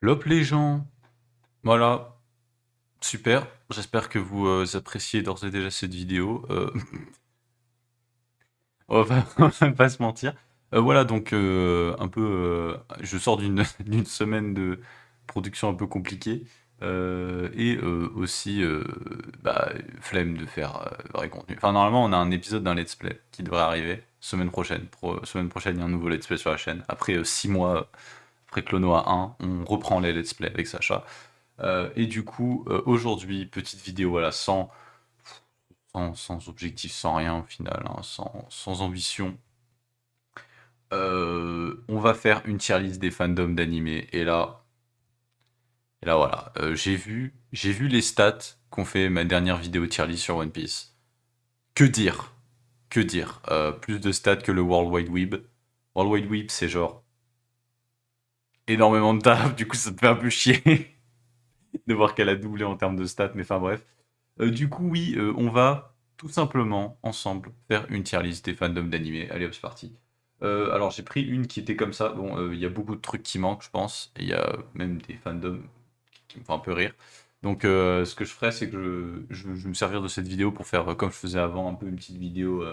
Lop les gens, voilà, super. J'espère que vous appréciez d'ores et déjà cette vidéo. On va pas se mentir. Voilà, donc un peu, je sors d'une d'une semaine de production un peu compliquée et aussi bah, flemme de faire vrai contenu. Enfin, normalement, on a un épisode d'un let's play qui devrait arriver semaine prochaine. Semaine prochaine, il y a un nouveau let's play sur la chaîne. Après 6 mois, après Clonoa 1, on reprend les let's play avec Sacha. Et du coup, aujourd'hui, petite vidéo, voilà, sans objectif, sans rien au final, hein, sans ambition. On va faire une tier list des fandoms d'animé. Et là voilà, j'ai vu les stats qu'ont fait ma dernière vidéo tier list sur One Piece. Que dire? Que dire? Plus de stats que le World Wide Web. World Wide Web, c'est genre énormément de taf, du coup ça te fait un peu chier de voir qu'elle a doublé en termes de stats, mais enfin bref. Du coup, oui, on va tout simplement, ensemble, faire une tier list des fandoms d'animé. Allez hop, c'est parti. Alors, j'ai pris une qui était comme ça. Bon, il y a beaucoup de trucs qui manquent, je pense. Et il y a même des fandoms qui me font un peu rire. Donc, ce que je ferai, c'est que je vais me servir de cette vidéo pour faire, comme je faisais avant, un peu une petite vidéo,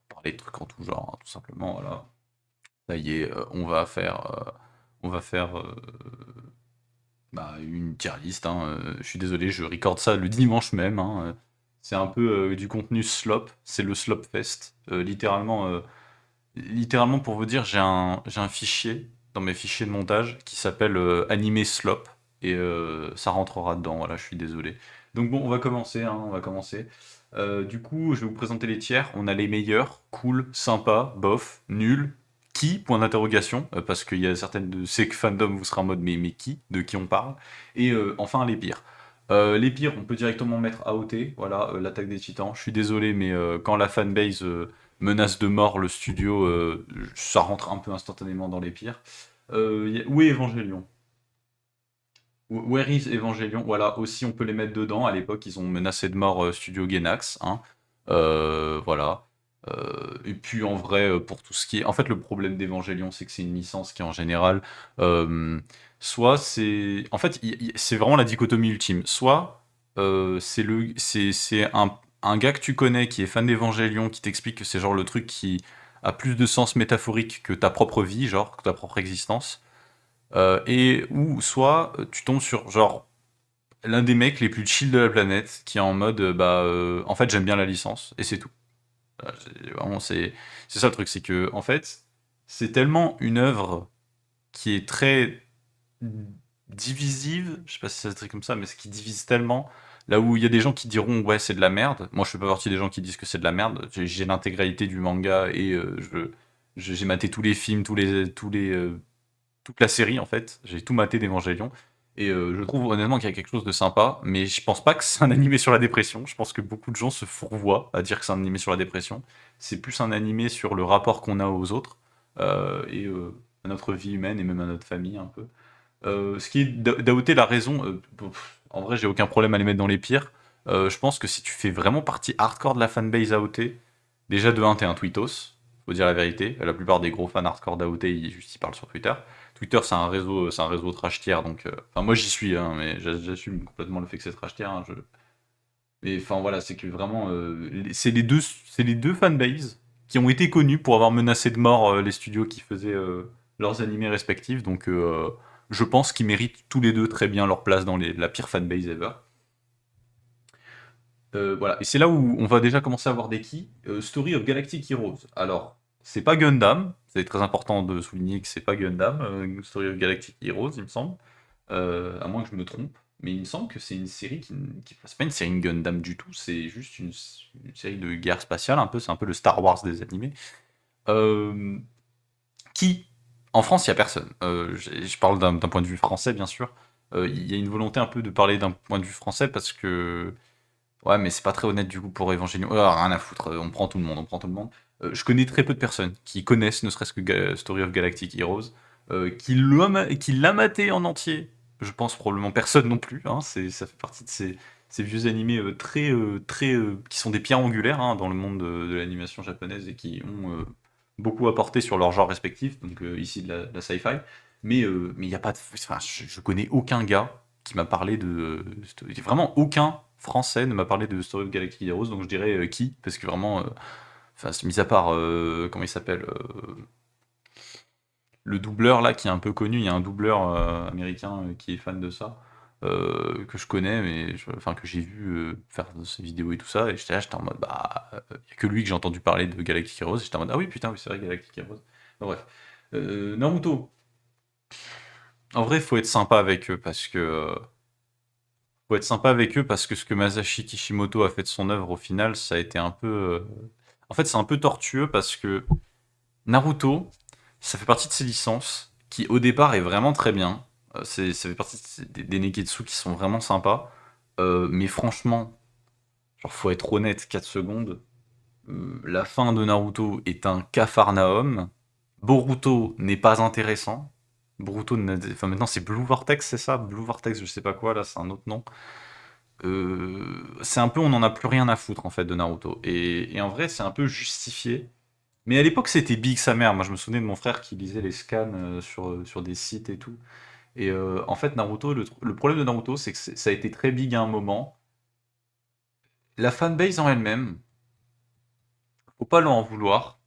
parler de trucs en tout genre, hein, tout simplement. Voilà. Ça y est, on va faire bah, une tier list, hein, je suis désolé, je record ça le dimanche même, hein, c'est un peu du contenu slop, c'est le slop fest. Littéralement pour vous dire, j'ai un fichier dans mes fichiers de montage qui s'appelle animé slop et ça rentrera dedans. Voilà, je suis désolé. Donc bon, on va commencer, hein, on va commencer. Du coup, je vais vous présenter les tiers. On a les meilleurs, cool, sympa, bof, nul, qui, point d'interrogation, parce qu'il y a certaines de ces fandoms, vous serez en mode mais qui, de qui on parle, et enfin les pires. Les pires, on peut directement mettre AOT, voilà, l'attaque des titans. Je suis désolé, mais quand la fanbase menace de mort le studio, ça rentre un peu instantanément dans les pires. Où est Evangelion? Where is Evangelion? Voilà, aussi on peut les mettre dedans. À l'époque, ils ont menacé de mort Studio Gainax, hein. Voilà. Et puis en vrai, pour tout ce qui est. En fait, le problème d'Evangelion, c'est que c'est une licence qui, en général, euh, soit c'est. En fait, c'est vraiment la dichotomie ultime. Soit c'est un gars que tu connais qui est fan d'Evangelion qui t'explique que c'est genre le truc qui a plus de sens métaphorique que ta propre vie, genre, que ta propre existence. Et ou soit tu tombes sur genre l'un des mecs les plus chill de la planète qui est en mode bah en fait j'aime bien la licence et c'est tout. Vraiment c'est ça le truc, c'est que en fait c'est tellement une œuvre qui est très divisive, je sais pas si ça se dit comme ça, mais ce qui divise tellement, là où il y a des gens qui diront ouais c'est de la merde, moi je fais pas partie des gens qui disent que c'est de la merde, j'ai l'intégralité du manga et j'ai maté tous les films, toute la série en fait. J'ai tout maté d'Evangelion. Et je trouve honnêtement qu'il y a quelque chose de sympa, mais je pense pas que c'est un animé sur la dépression. Je pense que beaucoup de gens se fourvoient à dire que c'est un animé sur la dépression. C'est plus un animé sur le rapport qu'on a aux autres et à notre vie humaine et même à notre famille un peu. Ce qui est d'AOT la raison, en vrai j'ai aucun problème à les mettre dans les pires. Je pense que si tu fais vraiment partie hardcore de la fanbase AOT, déjà de un t'es un tweetos, faut dire la vérité. La plupart des gros fans hardcore d'AOT ils parlent sur Twitter. Twitter c'est un réseau trash tiers, donc enfin moi j'y suis, hein, mais j'assume complètement le fait que c'est trash tiers, hein, mais enfin voilà, c'est que vraiment c'est les deux fanbases qui ont été connus pour avoir menacé de mort les studios qui faisaient leurs animés respectifs, donc je pense qu'ils méritent tous les deux très bien leur place dans la pire fanbase ever. Voilà, et c'est là où on va déjà commencer à avoir des keys. Story of Galactic Heroes. Alors, c'est pas Gundam, c'est très important de souligner que c'est pas Gundam, Story of Galactic Heroes, il me semble. À moins que je me trompe. Mais il me semble que c'est une série c'est pas une série Gundam du tout, c'est juste une série de guerre spatiale, un peu, c'est un peu le Star Wars des animés. Euh, qui, en France, il y a personne. Je parle d'un point de vue français, bien sûr. Il y a une volonté un peu de parler d'un point de vue français parce que ouais, mais c'est pas très honnête du coup pour Evangelion. Rien à foutre, on prend tout le monde, on prend tout le monde. Je connais très peu de personnes qui connaissent ne serait-ce que Story of Galactic Heroes, qui l'a maté en entier. Je pense probablement personne non plus, hein, ça fait partie de ces vieux animés qui sont des pierres angulaires hein, dans le monde de l'animation japonaise et qui ont beaucoup apporté sur leur genre respectif, donc ici de la sci-fi. Mais il y a pas de, enfin, je connais aucun gars qui m'a parlé de, vraiment aucun Français ne m'a parlé de Story of Galactic Heroes, donc je dirais qui, parce que vraiment, enfin, mis à part, comment il s'appelle, le doubleur là qui est un peu connu, il y a un doubleur américain qui est fan de ça, que je connais, mais enfin que j'ai vu faire ses vidéos et tout ça, et j'étais là, j'étais en mode bah, il y a que lui que j'ai entendu parler de Galactic Heroes, et j'étais en mode ah oui putain, oui c'est vrai Galactic Heroes. Bon, bref. Naruto. En vrai, faut être sympa avec eux parce que ce que Masashi Kishimoto a fait de son œuvre au final, ça a été un peu. En fait, c'est un peu tortueux parce que Naruto, ça fait partie de ces licences qui, au départ, est vraiment très bien. Ça fait partie des Neketsu qui sont vraiment sympas. Mais franchement, genre, faut être honnête, 4 secondes. La fin de Naruto est un capharnaüm. Boruto n'est pas intéressant. Enfin maintenant c'est Blue Vortex, c'est ça? Blue Vortex, je sais pas quoi, là, c'est un autre nom. C'est un peu, on en a plus rien à foutre en fait de Naruto. Et en vrai, c'est un peu justifié. Mais à l'époque, c'était big sa mère. Moi, je me souvenais de mon frère qui lisait les scans sur des sites et tout. Et en fait, Naruto, le problème de Naruto, c'est que ça a été très big à un moment. La fanbase en elle-même, faut pas leur en vouloir.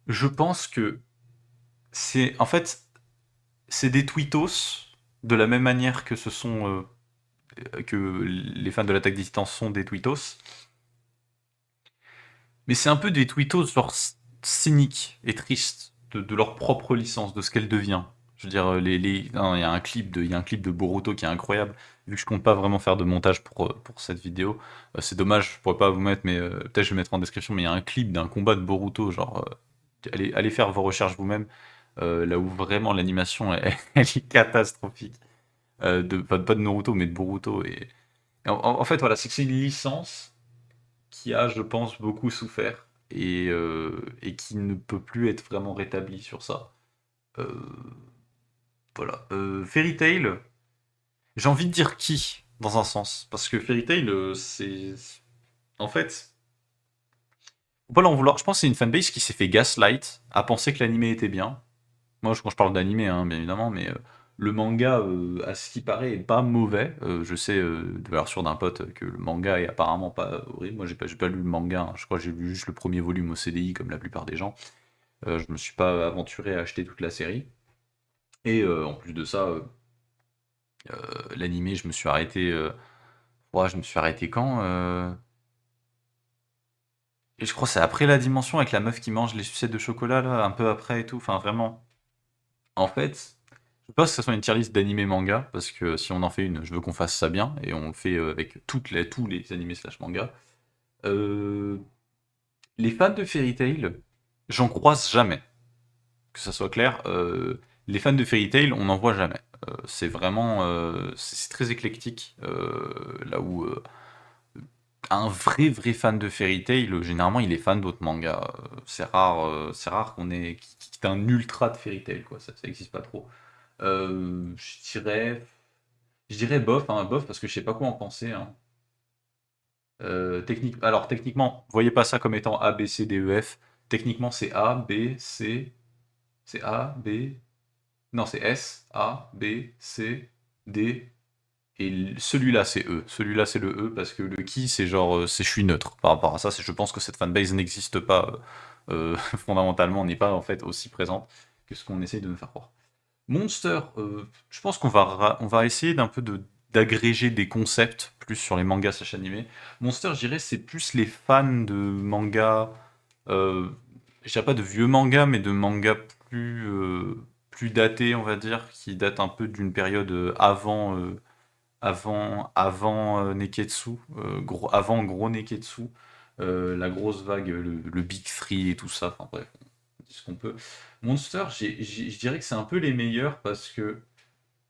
Je pense que en fait, c'est des tweetos de la même manière que que les fans de l'Attaque des Titans sont des tweetos. Mais c'est un peu des tweetos genre cyniques et tristes de leur propre licence, de ce qu'elle devient. Je veux dire, non, il y a un clip de Boruto qui est incroyable. Vu que je compte pas vraiment faire de montage pour cette vidéo, c'est dommage, je pourrais pas vous mettre, mais peut-être je vais mettre en description. Mais il y a un clip d'un combat de Boruto, genre, allez faire vos recherches vous-même, là où vraiment l'animation elle est catastrophique. Pas de Naruto, mais de Boruto. En fait, voilà, c'est que c'est une licence qui a, je pense, beaucoup souffert et qui ne peut plus être vraiment rétabli sur ça. Euh, voilà. Fairy Tail, j'ai envie de dire qui, dans un sens. Parce que Fairy Tail, c'est. En fait, faut pas l'en vouloir. Je pense que c'est une fanbase qui s'est fait gaslight à penser que l'animé était bien. Moi, quand je parle d'animé, hein, bien évidemment, mais le manga, à ce qui paraît, est pas mauvais. Je sais de valeur sûre d'un pote que le manga est apparemment pas horrible. Moi, j'ai pas lu le manga, hein. Je crois que j'ai lu juste le premier volume au CDI, comme la plupart des gens. Je me suis pas aventuré à acheter toute la série. Et en plus de ça, l'animé, je me suis arrêté. Ouais, je me suis arrêté quand Et je crois que c'est après la dimension avec la meuf qui mange les sucettes de chocolat, là, un peu après et tout. Enfin, vraiment. En fait, je pense que ce soit une tier list d'animé manga, parce que si on en fait une, je veux qu'on fasse ça bien, et on le fait avec tous les animés slash manga. Euh, les fans de Fairy Tail, j'en croise jamais. Que ça soit clair, les fans de Fairy Tail, on n'en voit jamais. C'est vraiment, c'est très éclectique, là où un vrai fan de Fairy Tail, généralement, il est fan d'autres mangas. C'est rare qu'il ait un ultra de Fairy Tail, quoi. Ça n'existe pas trop. Je dirais bof, hein, bof, parce que je sais pas quoi en penser, hein. Alors techniquement, voyez pas ça comme étant A, B, C, D, E, F. Techniquement, c'est A, B, C, c'est A, B, non, c'est S, A, B, C, D, et celui-là, c'est E. Celui-là, c'est le E, parce que le qui, c'est genre, c'est je suis neutre par rapport à ça. Je pense que cette fanbase n'existe pas, fondamentalement, n'est pas en fait aussi présente que ce qu'on essaye de nous faire croire. Monster, je pense on va essayer d'un peu d'agréger des concepts plus sur les mangas slash animés. Monster, je dirais, c'est plus les fans de mangas, je dirais pas de vieux mangas, mais de mangas plus datés, on va dire, qui datent un peu d'une période avant Neketsu, avant gros Neketsu, la grosse vague, le Big Three et tout ça, enfin bref, on dit ce qu'on peut. Monster, je dirais que c'est un peu les meilleurs parce que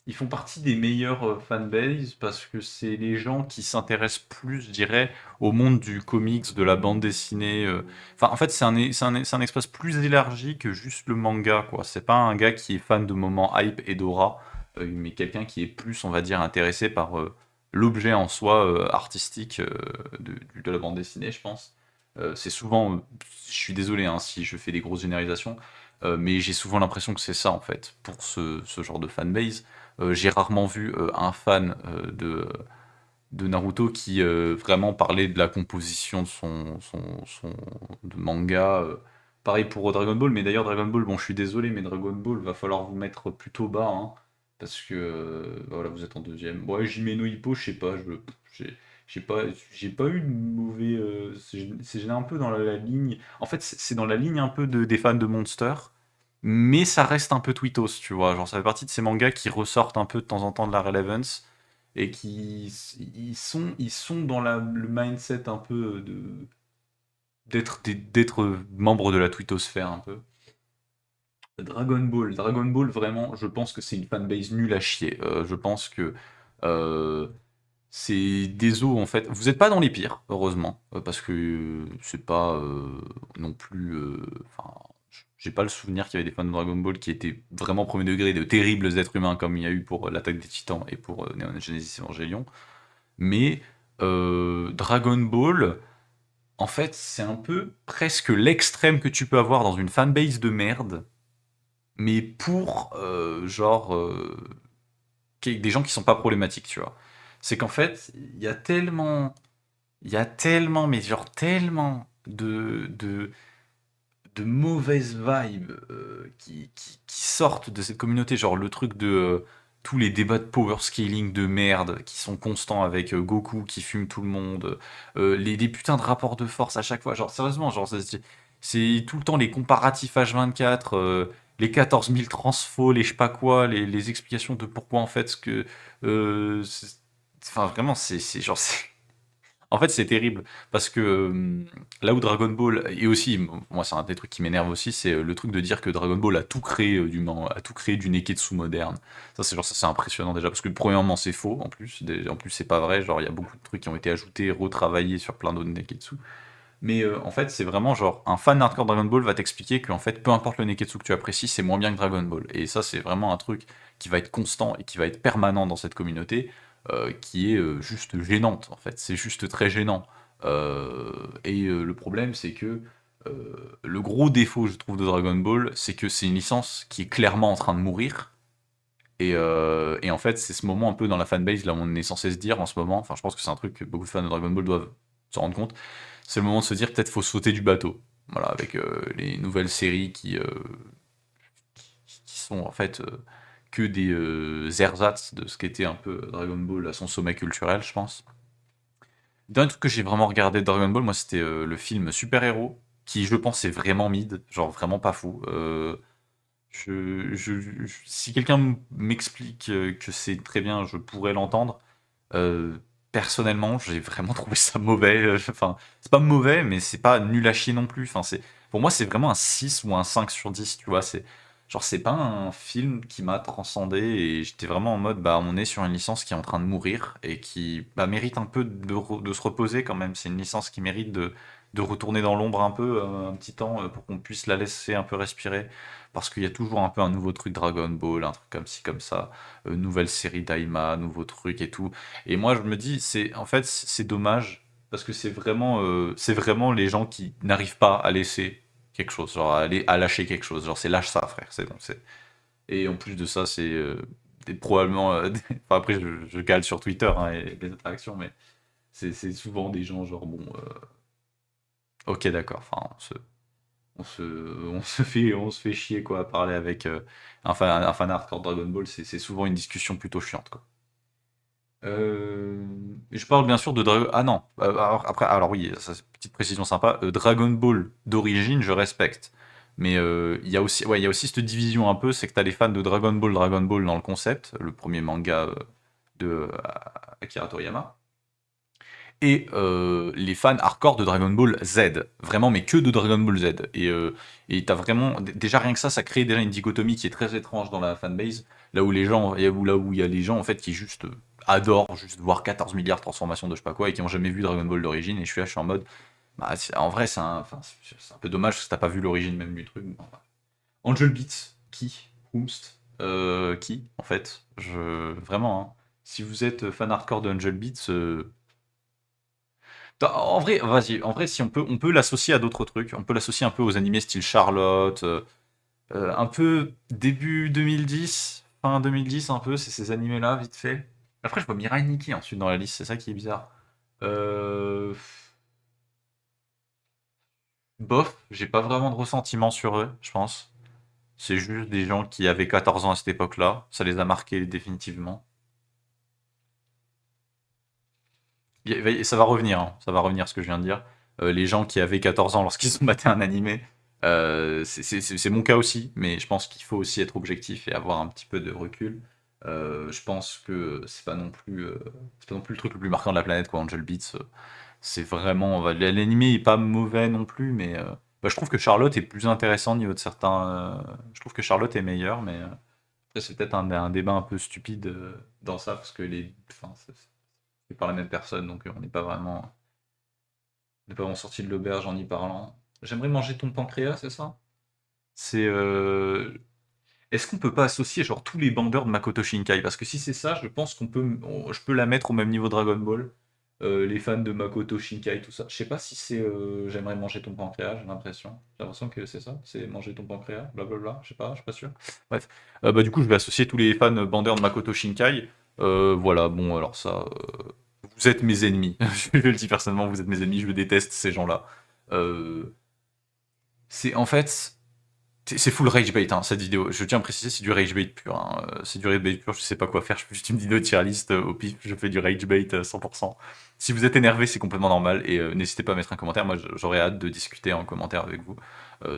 ils font partie des meilleurs fanbase parce que c'est les gens qui s'intéressent plus, je dirais, au monde du comics, de la bande dessinée. Enfin, en fait, c'est un espace plus élargi que juste le manga, quoi. C'est pas un gars qui est fan de moments hype et d'aura, mais quelqu'un qui est plus, on va dire, intéressé par l'objet en soi artistique de la bande dessinée, je pense. C'est souvent, je suis désolé hein, si je fais des grosses généralisations, Mais j'ai souvent l'impression que c'est ça, en fait, pour ce genre de fanbase. J'ai rarement vu un fan de Naruto qui vraiment parlait de la composition de son de manga. Pareil pour Dragon Ball, mais d'ailleurs Dragon Ball, bon je suis désolé, mais Dragon Ball va falloir vous mettre plutôt bas, hein, parce que voilà, vous êtes en deuxième. Ouais, Jimeno Hippo, je sais pas, j'ai j'ai pas, j'ai pas eu de mauvais. C'est un peu dans la ligne. En fait, c'est dans la ligne un peu des fans de Monster, mais ça reste un peu tweetos, tu vois. Genre, ça fait partie de ces mangas qui ressortent un peu de temps en temps de la relevance et ils sont dans le mindset un peu d'être membre de la twittosphère un peu. Dragon Ball, vraiment, je pense que c'est une fanbase nulle à chier. Je pense que euh, c'est des os en fait. Vous n'êtes pas dans les pires, heureusement, parce que c'est pas non plus. Enfin, j'ai pas le souvenir qu'il y avait des fans de Dragon Ball qui étaient vraiment premier degré, de terribles êtres humains comme il y a eu pour l'attaque des Titans et pour Neon Genesis Evangelion. Mais Dragon Ball, en fait, c'est un peu presque l'extrême que tu peux avoir dans une fanbase de merde, mais pour des gens qui sont pas problématiques, tu vois. C'est qu'en fait, il y a tellement, mais genre tellement de mauvaises vibes qui sortent de cette communauté. Genre le truc de tous les débats de power scaling de merde qui sont constants avec Goku qui fume tout le monde, les putains de rapports de force à chaque fois. Genre sérieusement, genre c'est tout le temps les comparatifs H24, les 14 000 transfos, les je sais pas quoi, les explications de pourquoi en fait ce que. Enfin vraiment, c'est genre. En fait, c'est terrible parce que là où Dragon Ball et aussi moi c'est un des trucs qui m'énerve aussi, c'est le truc de dire que Dragon Ball a tout créé a tout créé du Neketsu moderne. Ça c'est genre ça c'est impressionnant déjà parce que premièrement c'est faux en plus, en plus c'est pas vrai, genre il y a beaucoup de trucs qui ont été ajoutés, retravaillés sur plein d'autres Neketsu. Mais en fait, c'est vraiment genre un fan hardcore Dragon Ball va t'expliquer qu'en fait, peu importe le Neketsu que tu apprécies, c'est moins bien que Dragon Ball. Et ça, c'est vraiment un truc qui va être constant et qui va être permanent dans cette communauté, qui est juste gênante en fait. C'est juste très gênant. Le problème, c'est que le gros défaut, je trouve, de Dragon Ball, c'est que c'est une licence qui est clairement en train de mourir. Et en fait, c'est ce moment un peu dans la fanbase là où on est censé se dire en ce moment. Enfin, je pense que c'est un truc que beaucoup de fans de Dragon Ball doivent se rendre compte, c'est le moment de se dire peut-être faut sauter du bateau. Voilà, avec les nouvelles séries qui sont en fait que des ersatz de ce qu'était un peu Dragon Ball à son sommet culturel, je pense. Le dernier truc que j'ai vraiment regardé de Dragon Ball, moi, c'était le film Super Héros, qui je pense est vraiment mid, genre vraiment pas fou. Si quelqu'un m'explique que c'est très bien, je pourrais l'entendre. Euh, Personnellement, j'ai vraiment trouvé ça mauvais. Enfin, c'est pas mauvais, mais c'est pas nul à chier non plus. Enfin, pour moi, c'est vraiment un 6 ou un 5 sur 10, tu vois. C'est pas un film qui m'a transcendé et j'étais vraiment en mode, bah, on est sur une licence qui est en train de mourir et qui bah, mérite un peu de se reposer quand même. C'est une licence qui mérite de retourner dans l'ombre un peu, un petit temps, pour qu'on puisse la laisser un peu respirer. Parce qu'il y a toujours un peu un nouveau truc Dragon Ball, un truc comme ci, comme ça, nouvelle série Daima, nouveau truc et tout. Et moi, je me dis, en fait, c'est dommage parce que c'est vraiment les gens qui n'arrivent pas à laisser quelque chose, genre à lâcher quelque chose. Genre, c'est lâche ça, frère. C'est bon. Et en plus de ça, c'est probablement. Enfin, après, je cale sur Twitter hein, et les interactions, mais c'est souvent des gens, genre, bon, ok, d'accord. Enfin, on se fait chier, quoi, à parler avec un fan hardcore Dragon Ball. C'est souvent une discussion plutôt chiante, quoi. Je parle bien sûr de Dragon. Ah non, alors oui, ça, c'est une petite précision sympa. Dragon Ball d'origine, je respecte. Mais il y a aussi, ouais, il y a aussi cette division un peu, c'est que t'as les fans de Dragon Ball dans le concept, le premier manga de Akira Toriyama, et les fans hardcore de Dragon Ball Z, vraiment, mais que de Dragon Ball Z. Et t'as vraiment, déjà rien que ça crée déjà une dichotomie qui est très étrange dans la fanbase, là où les gens, là où il y a les gens en fait qui juste adorent juste voir 14 milliards de transformations de je sais pas quoi et qui ont jamais vu Dragon Ball d'origine. Et je suis en mode, bah, en vrai c'est un peu dommage parce que t'as pas vu l'origine même du truc. Bon, bah. Angel Beats, qui, Whomst, qui en fait, vraiment, hein, si vous êtes fan hardcore de Angel Beats, en vrai, vas-y, en vrai, si on peut l'associer à d'autres trucs. On peut l'associer un peu aux animés style Charlotte. Un peu début 2010, fin 2010 un peu, c'est ces animés-là, vite fait. Après, je vois Mirai Nikki ensuite dans la liste, c'est ça qui est bizarre. Euh, Bof, j'ai pas vraiment de ressentiment sur eux, je pense. C'est juste des gens qui avaient 14 ans à cette époque-là, ça les a marqués définitivement. Ça va revenir, hein. Ça va revenir ce que je viens de dire. Les gens qui avaient 14 ans lorsqu'ils ont maté un animé, c'est mon cas aussi, mais je pense qu'il faut aussi être objectif et avoir un petit peu de recul. Je pense que c'est pas non plus le truc le plus marquant de la planète, quoi. Angel Beats, c'est vraiment, l'animé est pas mauvais non plus, mais je trouve que Charlotte est plus intéressant au niveau de certains. Je trouve que Charlotte est meilleure, mais après c'est peut-être un débat un peu stupide dans ça parce que enfin, c'est par la même personne, donc on n'est pas vraiment sorti de l'auberge en y parlant. J'aimerais manger ton pancréas, c'est ça? C'est Est-ce qu'on peut pas associer genre tous les bandeurs de Makoto Shinkai? Parce que si c'est ça, je pense je peux la mettre au même niveau Dragon Ball. Les fans de Makoto Shinkai, tout ça. Je sais pas si c'est j'aimerais manger ton pancréas, j'ai l'impression. J'ai l'impression que c'est ça, c'est manger ton pancréas, blablabla, je suis pas sûr. Bref. Du coup, je vais associer tous les fans bandeurs de Makoto Shinkai. Voilà, bon, alors ça, vous êtes mes ennemis. Je le dis personnellement, vous êtes mes ennemis, je déteste ces gens-là. Euh, c'est en fait, c'est full rage bait, hein, cette vidéo. Je tiens à préciser, c'est du rage bait pur, hein. C'est du rage bait pur, je sais pas quoi faire. Je fais juste une vidéo de tier list au pif, je fais du rage bait 100%. Si vous êtes énervé, c'est complètement normal et n'hésitez pas à mettre un commentaire. Moi, j'aurais hâte de discuter en commentaire avec vous.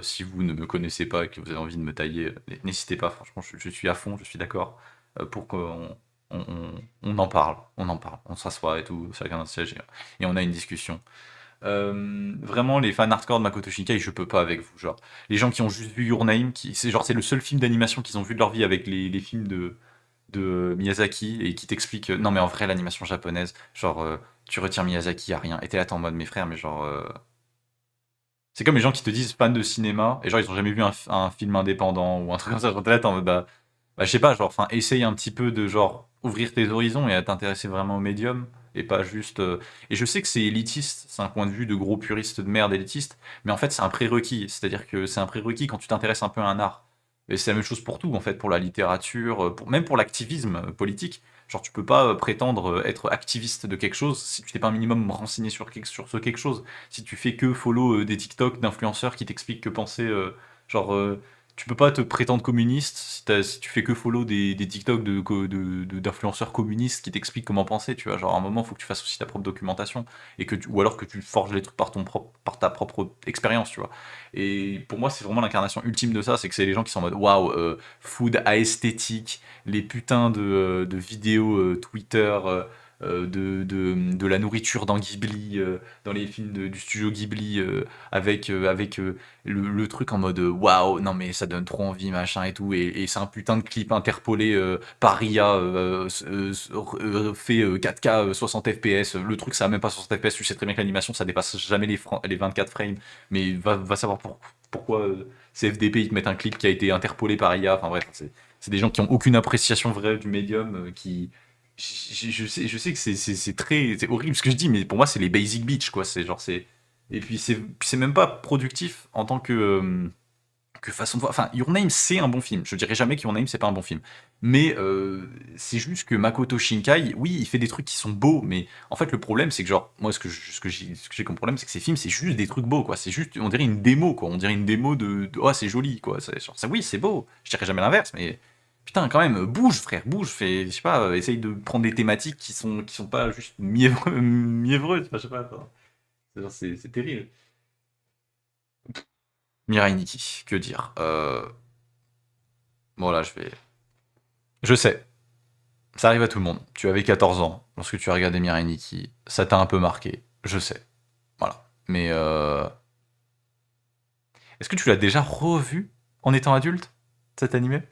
Si vous ne me connaissez pas et que vous avez envie de me tailler, n'hésitez pas. Franchement, je suis à fond, je suis d'accord pour qu'on on en parle. On en parle. On s'assoit et tout, chacun dans siège et on a une discussion. Vraiment, les fans hardcore de Makoto Shinkai, je peux pas avec vous. Genre, les gens qui ont juste vu Your Name, c'est le seul film d'animation qu'ils ont vu de leur vie avec les films de Miyazaki et qui t'expliquent, non mais en vrai, l'animation japonaise, genre, tu retires Miyazaki, y a rien. Et t'es là, t'es en mode, mes frères, mais genre. C'est comme les gens qui te disent fans de cinéma, et genre, ils ont jamais vu un film indépendant ou un truc comme ça. Genre, t'es là, t'es en mode, je sais pas, genre, enfin, essaye un petit peu de, genre, ouvrir tes horizons et à t'intéresser vraiment au médium, et pas juste. Et je sais que c'est élitiste, c'est un point de vue de gros puristes de merde élitiste, mais en fait, c'est un prérequis. C'est-à-dire que c'est un prérequis quand tu t'intéresses un peu à un art. Et c'est la même chose pour tout, en fait, pour la littérature, même pour l'activisme politique. Genre, tu peux pas prétendre être activiste de quelque chose si tu t'es pas un minimum renseigné sur ce quelque chose. Si tu fais que follow des TikTok d'influenceurs qui t'expliquent que penser, genre, tu peux pas te prétendre communiste si tu fais que follow des TikTok d'influenceurs communistes qui t'expliquent comment penser, tu vois. Genre, à un moment, il faut que tu fasses aussi ta propre documentation ou alors que tu forges les trucs par ta propre expérience, tu vois. Et pour moi, c'est vraiment l'incarnation ultime de ça, c'est que c'est les gens qui sont en mode waouh, food esthétique, les putains de vidéos Twitter. De la nourriture dans Ghibli, dans les films du studio Ghibli, avec le truc en mode waouh, non mais ça donne trop envie, machin et tout, et c'est un putain de clip interpolé par IA, fait 4K 60 FPS. Le truc, ça a même pas 60 FPS, tu sais très bien que l'animation ça dépasse jamais les 24 frames, mais va savoir pourquoi CFDP ils te mettent un clip qui a été interpolé par IA. Enfin bref, c'est des gens qui ont aucune appréciation vraie du médium, qui. Je sais que c'est horrible ce que je dis, mais pour moi, c'est les basic bitch, quoi. C'est genre, c'est. Et puis, c'est même pas productif en tant que façon de voir. Enfin, Your Name, c'est un bon film. Je dirais jamais que Your Name, c'est pas un bon film. Mais c'est juste que Makoto Shinkai, oui, il fait des trucs qui sont beaux, mais en fait, le problème, c'est que, genre, moi, ce que j'ai comme problème, c'est que ces films, c'est juste des trucs beaux, quoi. C'est juste, on dirait une démo, quoi. On dirait une démo oh, c'est joli, quoi. Oui, c'est beau. Je dirais jamais l'inverse, mais. Putain, quand même, bouge, frère, bouge, fais, je sais pas, essaye de prendre des thématiques qui sont pas juste mièvreuses, enfin, je sais pas, enfin, c'est terrible. Mirai Nikki, que dire Bon, là, Je sais, ça arrive à tout le monde. Tu avais 14 ans lorsque tu as regardé Mirai Nikki, ça t'a un peu marqué, je sais. Voilà. Mais est-ce que tu l'as déjà revu en étant adulte, cet animé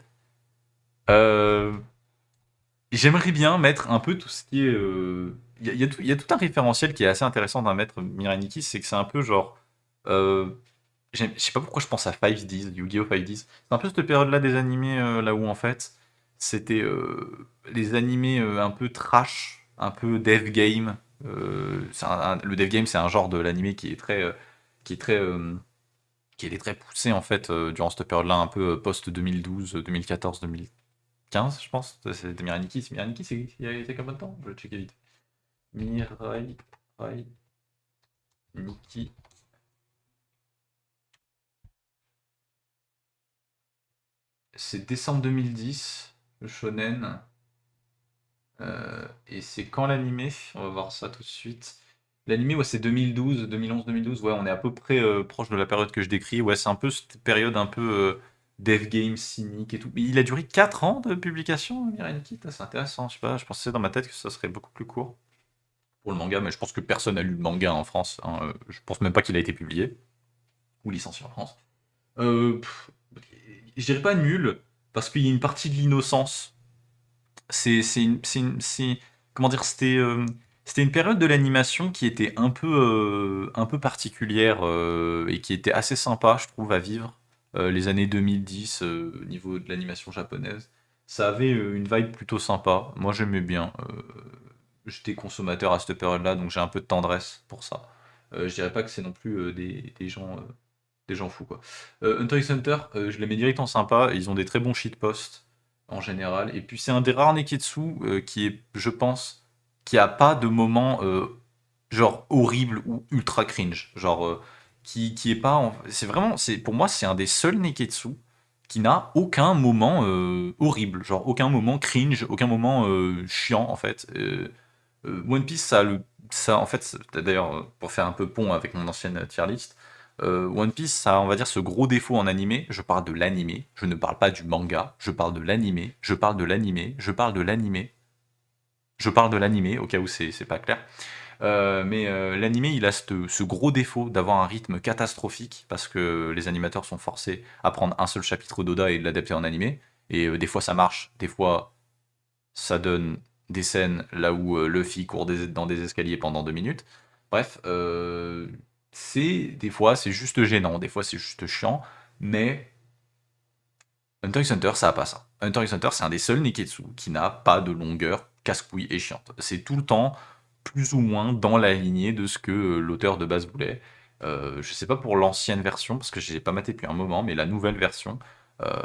euh... J'aimerais bien mettre un peu tout ce qui est. Il y a tout un référentiel qui est assez intéressant d'un mettre Mirai Nikki, c'est que c'est un peu genre. euh, je sais pas pourquoi je pense à 5Ds, Yu-Gi-Oh! 5Ds. C'est un peu cette période-là des animés, là où en fait, c'était les animés un peu trash, un peu dev game. Le dev game, c'est un genre de l'animé qui est très qui était très poussée en fait durant cette période-là, un peu post 2012, 2014, 2015, je pense. C'était Mirai Nikki. Mirai Nikki, c'est combien de temps? Je vais checker vite. Mirai Nikki. C'est décembre 2010, le shonen. Et c'est quand l'animé? On va voir ça tout de suite. L'animé, ouais, c'est 2012, 2011, 2012. Ouais, on est à peu près proche de la période que je décris. Ouais, c'est un peu cette période un peu dev game cynique et tout. Mais il a duré 4 ans de publication, Mirai Nikki. C'est intéressant. Je sais pas, je pensais dans ma tête que ça serait beaucoup plus court pour le manga, mais je pense que personne n'a lu le manga en France, hein. Je pense même pas qu'il a été publié ou licencié en France. Pff, je dirais pas nul, parce qu'il y a une partie de l'innocence. Comment dire, c'était une période de l'animation qui était un peu particulière et qui était assez sympa, je trouve, à vivre. Les années 2010, au niveau de l'animation japonaise, ça avait une vibe plutôt sympa. Moi, j'aimais bien. J'étais consommateur à cette période-là, donc j'ai un peu de tendresse pour ça. Je dirais pas que c'est non plus des gens fous, quoi. Hunter x Hunter, je les mets direct en sympa. Ils ont des très bons shitposts en général. Et puis c'est un des rares Neketsu qui est, je pense, qui a pas de moment genre horrible ou ultra cringe. Genre qui est pas. C'est vraiment, pour moi, c'est un des seuls Neketsu qui n'a aucun moment horrible. Genre aucun moment cringe, aucun moment chiant en fait. One Piece, ça en fait, d'ailleurs, pour faire un peu pont avec mon ancienne tier list, One Piece, ça a, on va dire, ce gros défaut en animé. Je parle de l'animé, je ne parle pas du manga, je parle de l'animé, je parle de l'animé, je parle de l'animé, je parle de l'animé, au cas où c'est pas clair. Mais l'animé, il a ce gros défaut d'avoir un rythme catastrophique, parce que les animateurs sont forcés à prendre un seul chapitre d'Oda et de l'adapter en animé. Et des fois ça marche, des fois ça donne des scènes là où Luffy court dans des escaliers pendant 2 minutes. Bref, des fois c'est juste gênant, des fois c'est juste chiant, mais Hunter x Hunter ça a pas ça. Hunter x Hunter c'est un des seuls Neketsu qui n'a pas de longueur casse-couille et chiante. C'est tout le temps plus ou moins dans la lignée de ce que l'auteur de base voulait. Je sais pas pour l'ancienne version, parce que je l'ai pas maté depuis un moment, mais la nouvelle version euh,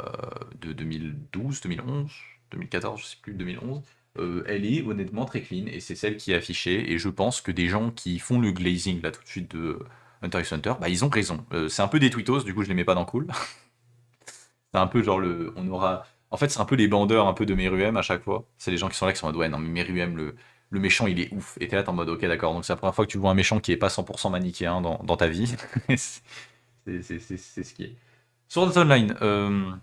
de 2012, 2011, 2014, je sais plus, 2011, elle est honnêtement très clean, et c'est celle qui est affichée, et je pense que des gens qui font le glazing là tout de suite de Hunter x Hunter, bah ils ont raison. C'est un peu des tweetos, du coup je les mets pas dans cool. C'est un peu genre on aura. En fait, c'est un peu les bandeurs un peu de Meruem à chaque fois. C'est les gens qui sont là qui sont en mode ouais, non, mais Meruem, le méchant, il est ouf. Et t'es là, t'es en mode ok, d'accord. Donc c'est la première fois que tu vois un méchant qui est pas 100% manichéen dans ta vie. C'est ce qui est. Sword Art Online,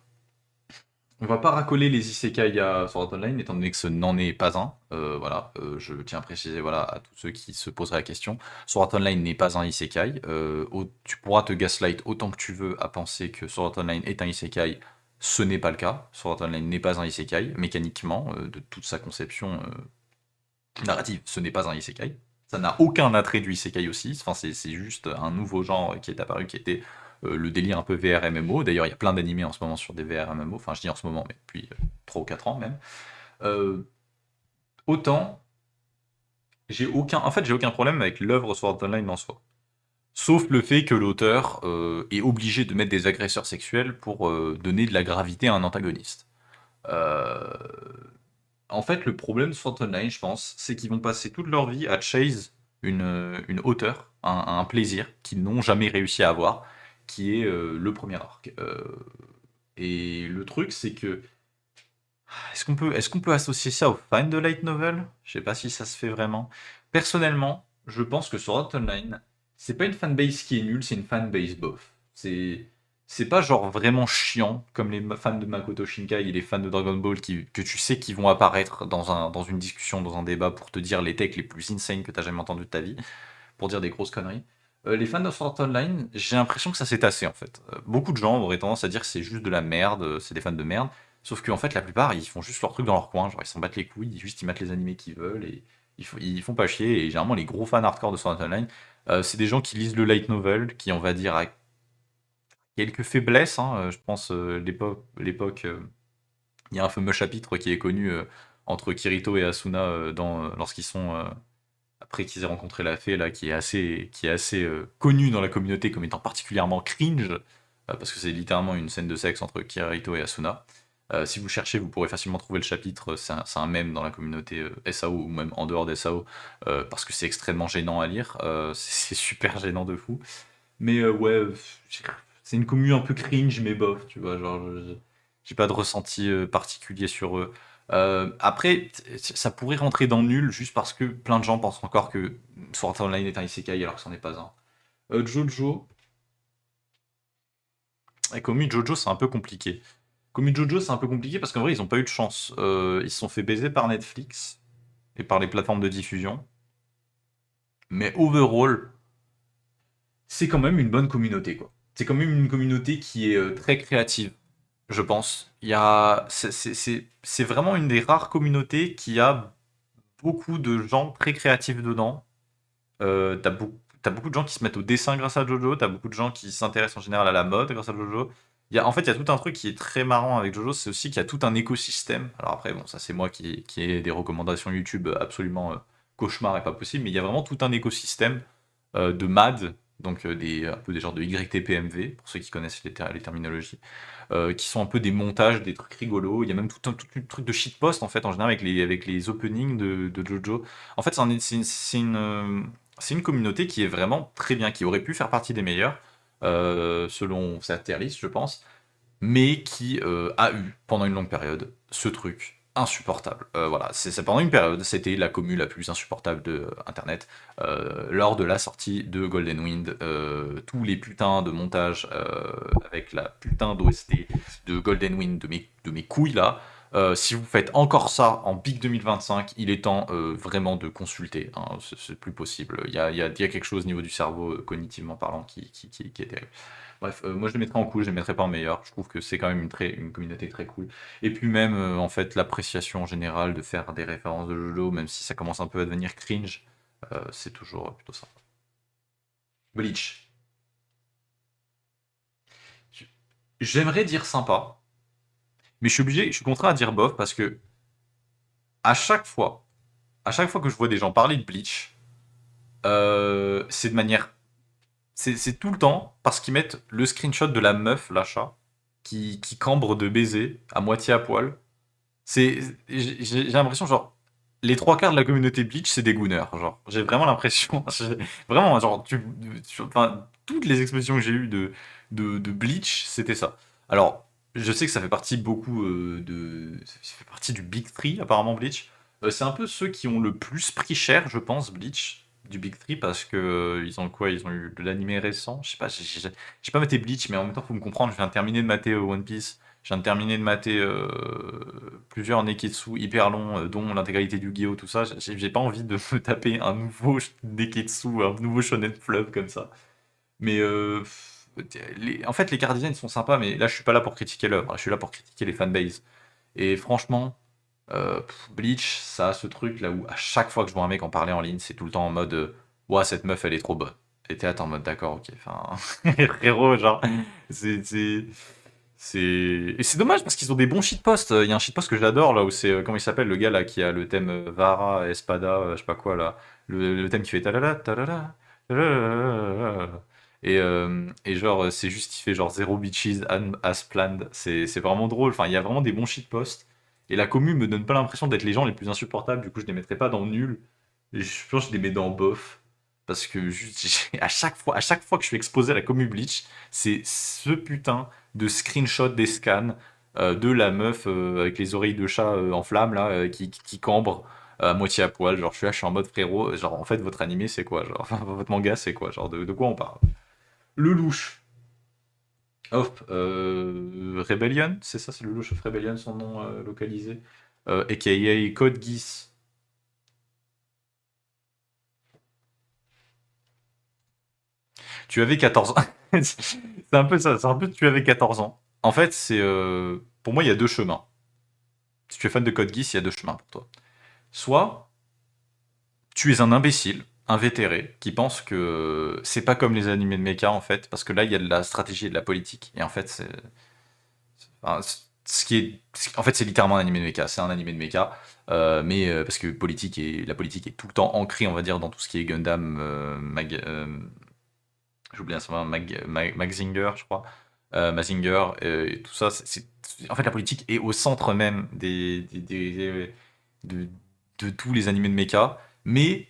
on va pas racoler les isekai à Sword Art Online, étant donné que ce n'en est pas un. Voilà, je tiens à préciser voilà, à tous ceux qui se poseraient la question. Sword Art Online n'est pas un isekai. Tu pourras te gaslight autant que tu veux à penser que Sword Art Online est un isekai. Ce n'est pas le cas. Sword Art Online n'est pas un isekai, mécaniquement, de toute sa conception narrative, ce n'est pas un isekai. Ça n'a aucun attrait du isekai aussi. Enfin, c'est juste un nouveau genre qui est apparu, qui était le délire un peu VR MMO. D'ailleurs, il y a plein d'animés en ce moment sur des VR MMO. Enfin, je dis en ce moment, mais depuis 3 ou 4 ans même. Euh, autant, j'ai aucun problème avec l'œuvre Sword Art Online en soi. Sauf le fait que l'auteur est obligé de mettre des agresseurs sexuels pour donner de la gravité à un antagoniste. Euh, En fait, le problème de Sword Art Online, je pense, c'est qu'ils vont passer toute leur vie à chase une hauteur, un plaisir qu'ils n'ont jamais réussi à avoir, qui est le premier arc. Et le truc, c'est que est-ce qu'on peut associer ça au fan de light novel? Je sais pas si ça se fait vraiment. Personnellement, je pense que Sword Art Online, c'est pas une fanbase qui est nulle, c'est une fanbase bof. C'est pas genre vraiment chiant comme les fans de Makoto Shinkai et les fans de Dragon Ball que tu sais qu'ils vont apparaître dans une discussion, dans un débat pour te dire les techs les plus insane que t'as jamais entendu de ta vie, pour dire des grosses conneries. Les fans de Sword Art Online, j'ai l'impression que ça s'est tassé en fait. Beaucoup de gens auraient tendance à dire que c'est juste de la merde, c'est des fans de merde. Sauf qu'en fait, la plupart, ils font juste leur truc dans leur coin, genre ils s'en battent les couilles, juste ils mettent les animés qu'ils veulent et ils font pas chier. Et généralement, les gros fans hardcore de Sword Art Online, c'est des gens qui lisent le light novel, qui, on va dire, a quelques faiblesses, hein. Je pense l'époque, il y a un fameux chapitre qui est connu entre Kirito et Asuna lorsqu'ils sont après qu'ils aient rencontré la fée là, qui est assez connu dans la communauté comme étant particulièrement cringe. parce que c'est littéralement une scène de sexe entre Kirito et Asuna. Si vous cherchez, vous pourrez facilement trouver le chapitre, c'est un mème dans la communauté SAO ou même en dehors des SAO, parce que c'est extrêmement gênant à lire, c'est super gênant de fou. Mais ouais, c'est une commu un peu cringe, mais bof, tu vois, genre, j'ai pas de ressenti particulier sur eux. Après, ça pourrait rentrer dans nul juste parce que plein de gens pensent encore que Sword Art Online est un isekai alors que c'en est pas un. Jojo, et Komu Jojo, c'est un peu compliqué. Komu Jojo, c'est un peu compliqué parce qu'en vrai, ils ont pas eu de chance. Ils se sont fait baiser par Netflix et par les plateformes de diffusion. Mais overall, c'est quand même une bonne communauté, quoi. C'est quand même une communauté qui est très créative, je pense. C'est vraiment une des rares communautés qui a beaucoup de gens très créatifs dedans. T'as beaucoup de gens qui se mettent au dessin grâce à Jojo, t'as beaucoup de gens qui s'intéressent en général à la mode grâce à Jojo. En fait, il y a tout un truc qui est très marrant avec Jojo, c'est aussi qu'il y a tout un écosystème. Alors après, bon, ça c'est moi qui ai des recommandations YouTube absolument cauchemar et pas possible, mais il y a vraiment tout un écosystème de MAD, donc un peu des genres de YTPMV, pour ceux qui connaissent les terminologies, qui sont un peu des montages, des trucs rigolos. Il y a même tout un truc de shitpost en fait, en général, avec les openings de Jojo. En fait, c'est une communauté qui est vraiment très bien, qui aurait pu faire partie des meilleurs, selon sa tier list, je pense, mais qui a eu, pendant une longue période, ce truc insupportable. Voilà, pendant une période, c'était la commu la plus insupportable de Internet. Lors de la sortie de Golden Wind, tous les putains de montages avec la putain d'OST de Golden Wind de mes couilles là, si vous faites encore ça en Big 2025, il est temps vraiment de consulter, hein, c'est plus possible. Il y a quelque chose au niveau du cerveau, cognitivement parlant, qui est terrible. Bref, moi je les mettrais en cool, je les mettrais pas en meilleur. Je trouve que c'est quand même une communauté très cool. Et puis même, en fait, l'appréciation générale de faire des références de Jojo, même si ça commence un peu à devenir cringe, c'est toujours plutôt sympa. Bleach. J'aimerais dire sympa, mais je suis contraint à dire bof parce que à chaque fois, à chaque fois que je vois des gens parler de Bleach, c'est de manière, c'est tout le temps parce qu'ils mettent le screenshot de la meuf, l'achat, qui cambre de baiser à moitié à poil. C'est, j'ai l'impression, genre, les trois quarts de la communauté Bleach, c'est des gooners. Genre, j'ai vraiment l'impression, vraiment, genre, enfin, toutes les expressions que j'ai eues de Bleach, c'était ça. Alors, je sais que ça fait partie beaucoup ça fait partie du Big Three, apparemment, Bleach. C'est un peu ceux qui ont le plus pris cher, je pense, Bleach, du Big Three, parce que ils ont quoi? Ils ont eu de l'animé récent. Je sais pas, j'ai pas maté Bleach, mais en même temps, faut me comprendre, je viens de terminer de mater One Piece. Je viens de terminer de mater plusieurs Neketsu hyper longs, dont l'intégralité du Yu-Gi-Oh! Tout ça. J'ai pas envie de me taper un nouveau Neketsu, un nouveau Shonen Fleuve comme ça. Mais en fait, les chara design sont sympas, mais là, je suis pas là pour critiquer l'œuvre. Je suis là pour critiquer les fanbases. Et franchement, Bleach, ça a ce truc là où à chaque fois que je vois un mec en parler en ligne, c'est tout le temps en mode ouah, cette meuf, elle est trop bonne. Et t'es là, t'es en mode d'accord, ok. Enfin, frérot, genre, c'est. Et c'est dommage parce qu'ils ont des bons shitposts. Il y a un shitpost que j'adore là où c'est comment il s'appelle le gars là qui a le thème Vara, Espada, je sais pas quoi là, le thème qui fait talala talala talala. Et genre c'est juste il fait genre zéro bitches as planned. C'est vraiment drôle. Enfin il y a vraiment des bons shitposts. Et la commu me donne pas l'impression d'être les gens les plus insupportables. Du coup je les mettrais pas dans nul. Et je pense que je les mets dans bof. Parce que juste, à chaque fois que je suis exposé à la commu Bleach, c'est ce putain de screenshot des scans de la meuf avec les oreilles de chat en flammes là, qui cambre à moitié à poil. Genre, je suis là, je suis en mode frérot. Genre, en fait, votre animé, c'est quoi? Genre, enfin, votre manga, c'est quoi? Genre, de quoi on parle? Le louche. Hop, Rebellion, c'est ça, c'est le louche of Rebellion, son nom localisé. AKA Code Geass. Tu avais 14 ans. C'est un peu ça, c'est un peu tu avais 14 ans. En fait, pour moi, il y a deux chemins. Si tu es fan de Code Geass, il y a deux chemins pour toi. Soit tu es un imbécile, invétéré, qui pense que c'est pas comme les animés de mecha en fait, parce que là il y a de la stratégie et de la politique, et en fait enfin, en fait c'est littéralement un animé de mecha, c'est un animé de mecha, mais parce que la politique est tout le temps ancrée, on va dire, dans tout ce qui est Gundam, j'ai oublié un certain Maxinger, je crois. Mazinger, et tout ça. En fait, la politique est au centre même de, de tous les animés de mecha. Mais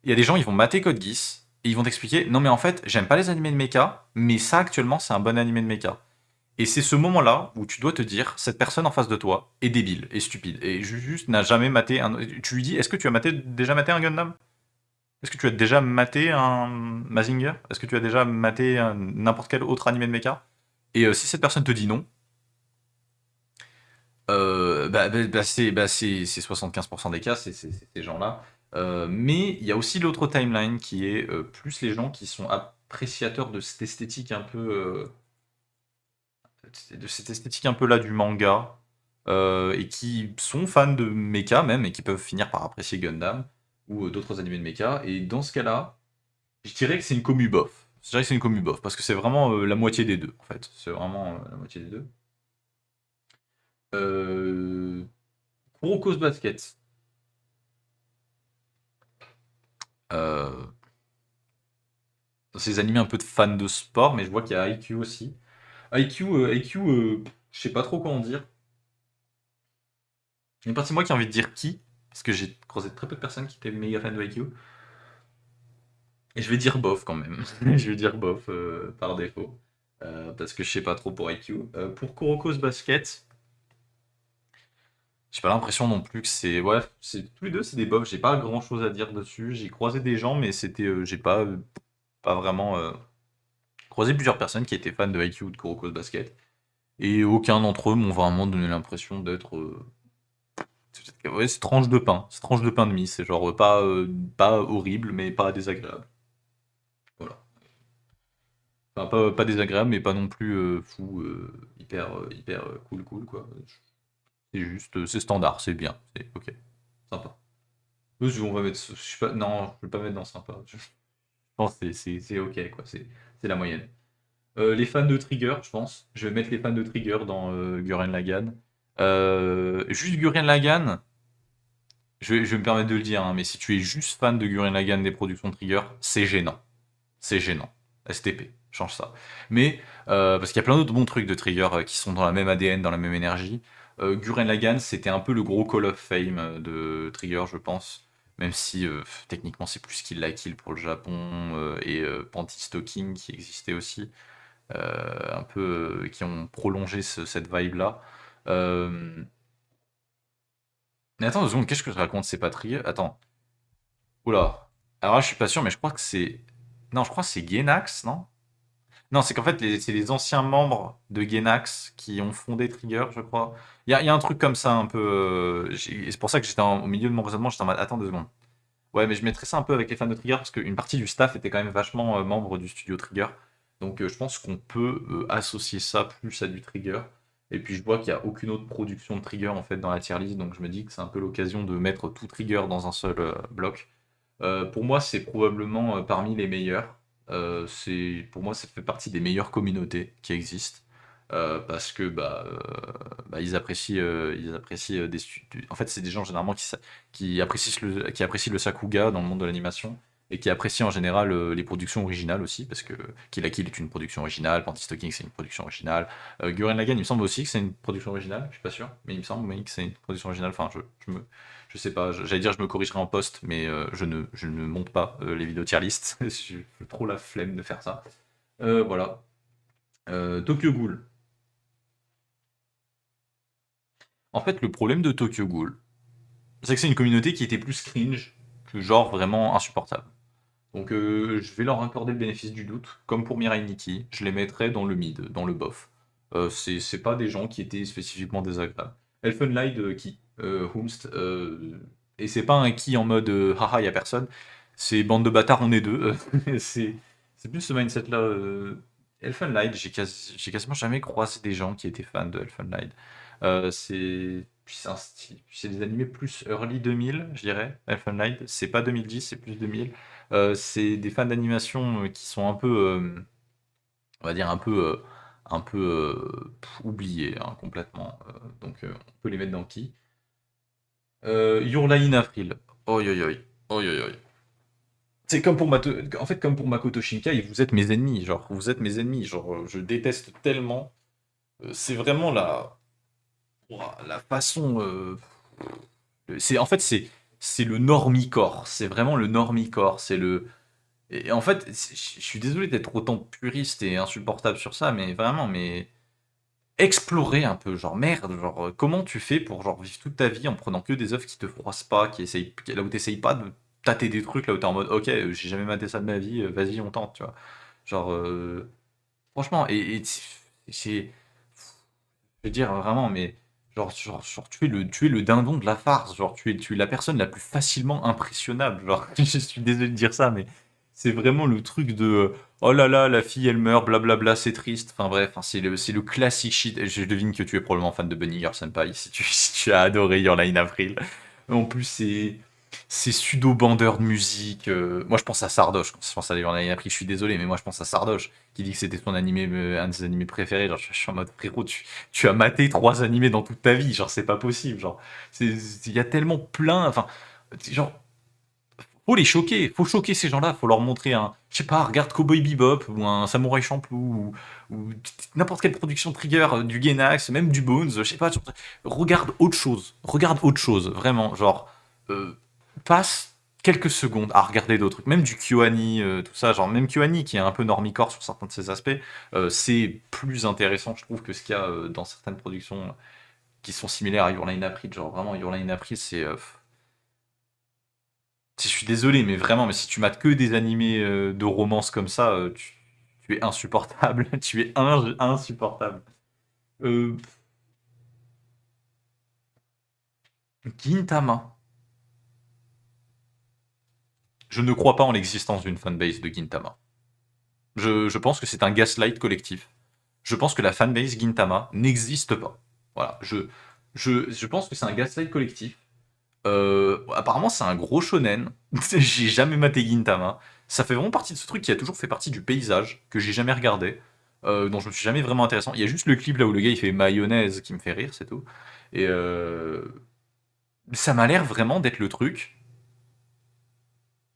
il y a des gens, ils vont mater Code Geass et ils vont t'expliquer non, mais en fait, j'aime pas les animés de mecha, mais ça actuellement, c'est un bon animé de mecha. Et c'est ce moment-là où tu dois te dire cette personne en face de toi est débile, est stupide, et juste n'a jamais maté un. Tu lui dis est-ce que tu as déjà maté un Gundam? Est-ce que tu as déjà maté un Mazinger? Est-ce que tu as déjà maté n'importe quel autre animé de mecha? Et si cette personne te dit non, c'est 75% des cas, c'est ces gens-là. Mais il y a aussi l'autre timeline qui est plus les gens qui sont appréciateurs de cette esthétique un peu, de cette esthétique un peu là du manga, et qui sont fans de mecha même, et qui peuvent finir par apprécier Gundam ou d'autres animés de mecha. Et dans ce cas-là, je dirais que c'est une commu bof. Je dirais que c'est une commu bof, parce que c'est vraiment la moitié des deux, en fait. C'est vraiment la moitié des deux. Euh... Kurokos Basket. Euh, Ces animés un peu de fans de sport, mais je vois qu'il y a IQ aussi. IQ, je sais pas trop quoi en dire. Il y a une partie de moi qui a envie de dire qui, parce que j'ai croisé très peu de personnes qui étaient méga fans de IQ. Et je vais dire bof quand même. Je vais dire bof par défaut. Parce que je sais pas trop pour IQ. Pour Kurokos Basket, j'ai pas l'impression non plus que c'est. Ouais, tous les deux, c'est des bofs. J'ai pas grand chose à dire dessus. J'ai croisé des gens, mais c'était. J'ai pas vraiment croisé plusieurs personnes qui étaient fans de IQ ou de Kurokos Basket. Et aucun d'entre eux m'ont vraiment donné l'impression d'être. Ouais, c'est tranche de pain. C'est tranche de pain de mie. C'est genre pas horrible, mais pas désagréable. Voilà. Enfin, pas désagréable, mais pas non plus fou, hyper cool, cool, quoi. C'est juste, c'est standard, c'est bien, c'est ok, sympa. On va mettre, je sais pas, non, je vais pas mettre dans sympa. Je pense que c'est ok, quoi, c'est la moyenne. Les fans de Trigger, je pense. Je vais mettre les fans de Trigger dans Gurren Lagann. Juste Gurren Lagann, je vais me permettre de le dire, hein, mais si tu es juste fan de Gurren Lagann des productions Trigger, c'est gênant. C'est gênant. STP, change ça. Mais, parce qu'il y a plein d'autres bons trucs de Trigger qui sont dans la même ADN, dans la même énergie. Gurren Lagann, c'était un peu le gros Call of Fame de Trigger, je pense. Même si techniquement c'est plus Kill la Kill pour le Japon, et Panty Stocking qui existait aussi, un peu qui ont prolongé cette vibe-là. Euh, Mais attends 2 secondes, qu'est-ce que je raconte? C'est pas Trigger? Attends. Oula. Alors là, je suis pas sûr, mais je crois que c'est. Non, je crois que c'est Gainax, non? Non, c'est qu'en fait, c'est les anciens membres de Gainax qui ont fondé Trigger, je crois. Il y a un truc comme ça, un peu. C'est pour ça que j'étais au milieu de mon raisonnement, j'étais en mode, attends 2 secondes. Ouais, mais je mettrais ça un peu avec les fans de Trigger, parce qu'une partie du staff était quand même vachement membre du studio Trigger. Donc je pense qu'on peut associer ça plus à du Trigger. Et puis je vois qu'il n'y a aucune autre production de Trigger en fait dans la tier list, donc je me dis que c'est un peu l'occasion de mettre tout Trigger dans un seul bloc. Pour moi, c'est probablement parmi les meilleurs. Pour moi, ça fait partie des meilleures communautés qui existent. Parce que ils apprécient en fait, c'est des gens généralement qui apprécient le Sakuga dans le monde de l'animation et qui apprécient en général les productions originales aussi, parce que Kill la Kill est une production originale, Panty Stocking c'est une production originale, Gurren Lagann il me semble aussi que c'est une production originale, je suis pas sûr, mais il me semble oui, que c'est une production originale. Enfin, je sais pas, j'allais dire je me corrigerai en poste, mais je ne monte pas les vidéos tier list. J'ai trop la flemme de faire ça. Voilà. Tokyo Ghoul. En fait, le problème de Tokyo Ghoul, c'est que c'est une communauté qui était plus cringe que genre vraiment insupportable. Donc je vais leur accorder le bénéfice du doute. Comme pour Mirai Nikki, je les mettrais dans le mid, dans le bof. C'est pas des gens qui étaient spécifiquement désagréables. Elfenlied, qui Humst, et c'est pas un qui en mode haha, y a personne. C'est bande de bâtards, on est deux. C'est plus ce mindset-là. Elfenlied, j'ai quasiment jamais croisé des gens qui étaient fans de Elfenlied. C'est un style. C'est des animés plus early 2000, je dirais. Elfenlied, c'est pas 2010, c'est plus 2000. C'est des fans d'animation qui sont un peu, on va dire un peu oubliés hein, complètement. Donc on peut les mettre dans qui? Your Line April. Oi oi oi. Oi oi oi. C'est comme pour en fait, comme pour Makoto Shinkai, vous êtes mes ennemis, genre, vous êtes mes ennemis, genre, je déteste tellement. C'est vraiment ouah, la façon. En fait, c'est le normicore, c'est vraiment le normicore, c'est le. Et en fait, je suis désolé d'être autant puriste et insupportable sur ça, mais vraiment, mais explorer un peu, genre merde, genre comment tu fais pour genre vivre toute ta vie en prenant que des œuvres qui te froissent pas, là où t'essayes pas de tâter des trucs, là où t'es en mode ok, j'ai jamais maté ça de ma vie, vas-y on tente, tu vois. Genre franchement, c'est, je veux dire vraiment, mais genre, tu es le dindon de la farce, genre tu es la personne la plus facilement impressionnable, genre je suis désolé de dire ça, mais c'est vraiment le truc de oh là là, la fille elle meurt, blablabla, c'est triste, enfin bref, hein, c'est le classique shit. Et je devine que tu es probablement fan de Bunny Girl Senpai si tu as adoré Your Lie in April. En plus, c'est pseudo-bandeur de musique. Moi, je pense à Sardoche. Quand je pense à Your Lie in April, je suis désolé, mais moi, je pense à Sardoche, qui dit que c'était son animé, un de ses animés préférés. Genre, je suis en mode, frérot, tu as maté 3 animés dans toute ta vie. Genre, c'est pas possible. Genre, il y a tellement plein. Enfin, genre, faut les choquer. Faut choquer ces gens-là. Faut leur montrer un. Je sais pas, regarde Cowboy Bebop ou un Samouraï Champloo ou n'importe quelle production Trigger, du Gainax, même du Bones. Je sais pas. Regarde autre chose. Regarde autre chose. Vraiment. Genre, euh, passe quelques secondes à regarder d'autres trucs. Même du KyoAni, tout ça. Genre, même KyoAni qui est un peu normicore sur certains de ses aspects, c'est plus intéressant, je trouve, que ce qu'il y a dans certaines productions qui sont similaires à Your Lie in April. Genre, vraiment, Your Lie in April, c'est. Je suis désolé, mais vraiment, mais si tu mates que des animés de romance comme ça, tu es insupportable. Tu es insupportable. Euh, Gintama. Je ne crois pas en l'existence d'une fanbase de Gintama. Je pense que c'est un gaslight collectif. Je pense que la fanbase Gintama n'existe pas. Voilà, je pense que c'est un gaslight collectif. Apparemment, c'est un gros shonen. J'ai jamais maté Gintama. Ça fait vraiment partie de ce truc qui a toujours fait partie du paysage, que j'ai jamais regardé, dont je me suis jamais vraiment intéressant. Il y a juste le clip là où le gars il fait mayonnaise qui me fait rire, c'est tout. Et ça m'a l'air vraiment d'être le truc,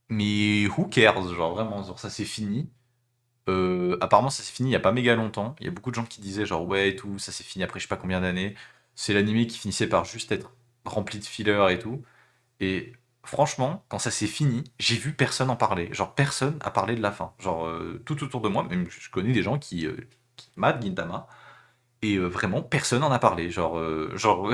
mais who cares, genre vraiment, genre ça c'est fini. Apparemment, ça s'est fini il y a pas méga longtemps. Il y a beaucoup de gens qui disaient genre ouais et tout, ça s'est fini après je sais pas combien d'années. C'est l'animé qui finissait par juste être rempli de fillers et tout. Et franchement, quand ça s'est fini, j'ai vu personne en parler. Genre, personne a parlé de la fin. Genre, tout autour de moi, même je connais des gens qui matent Gintama, et vraiment, personne en a parlé. Genre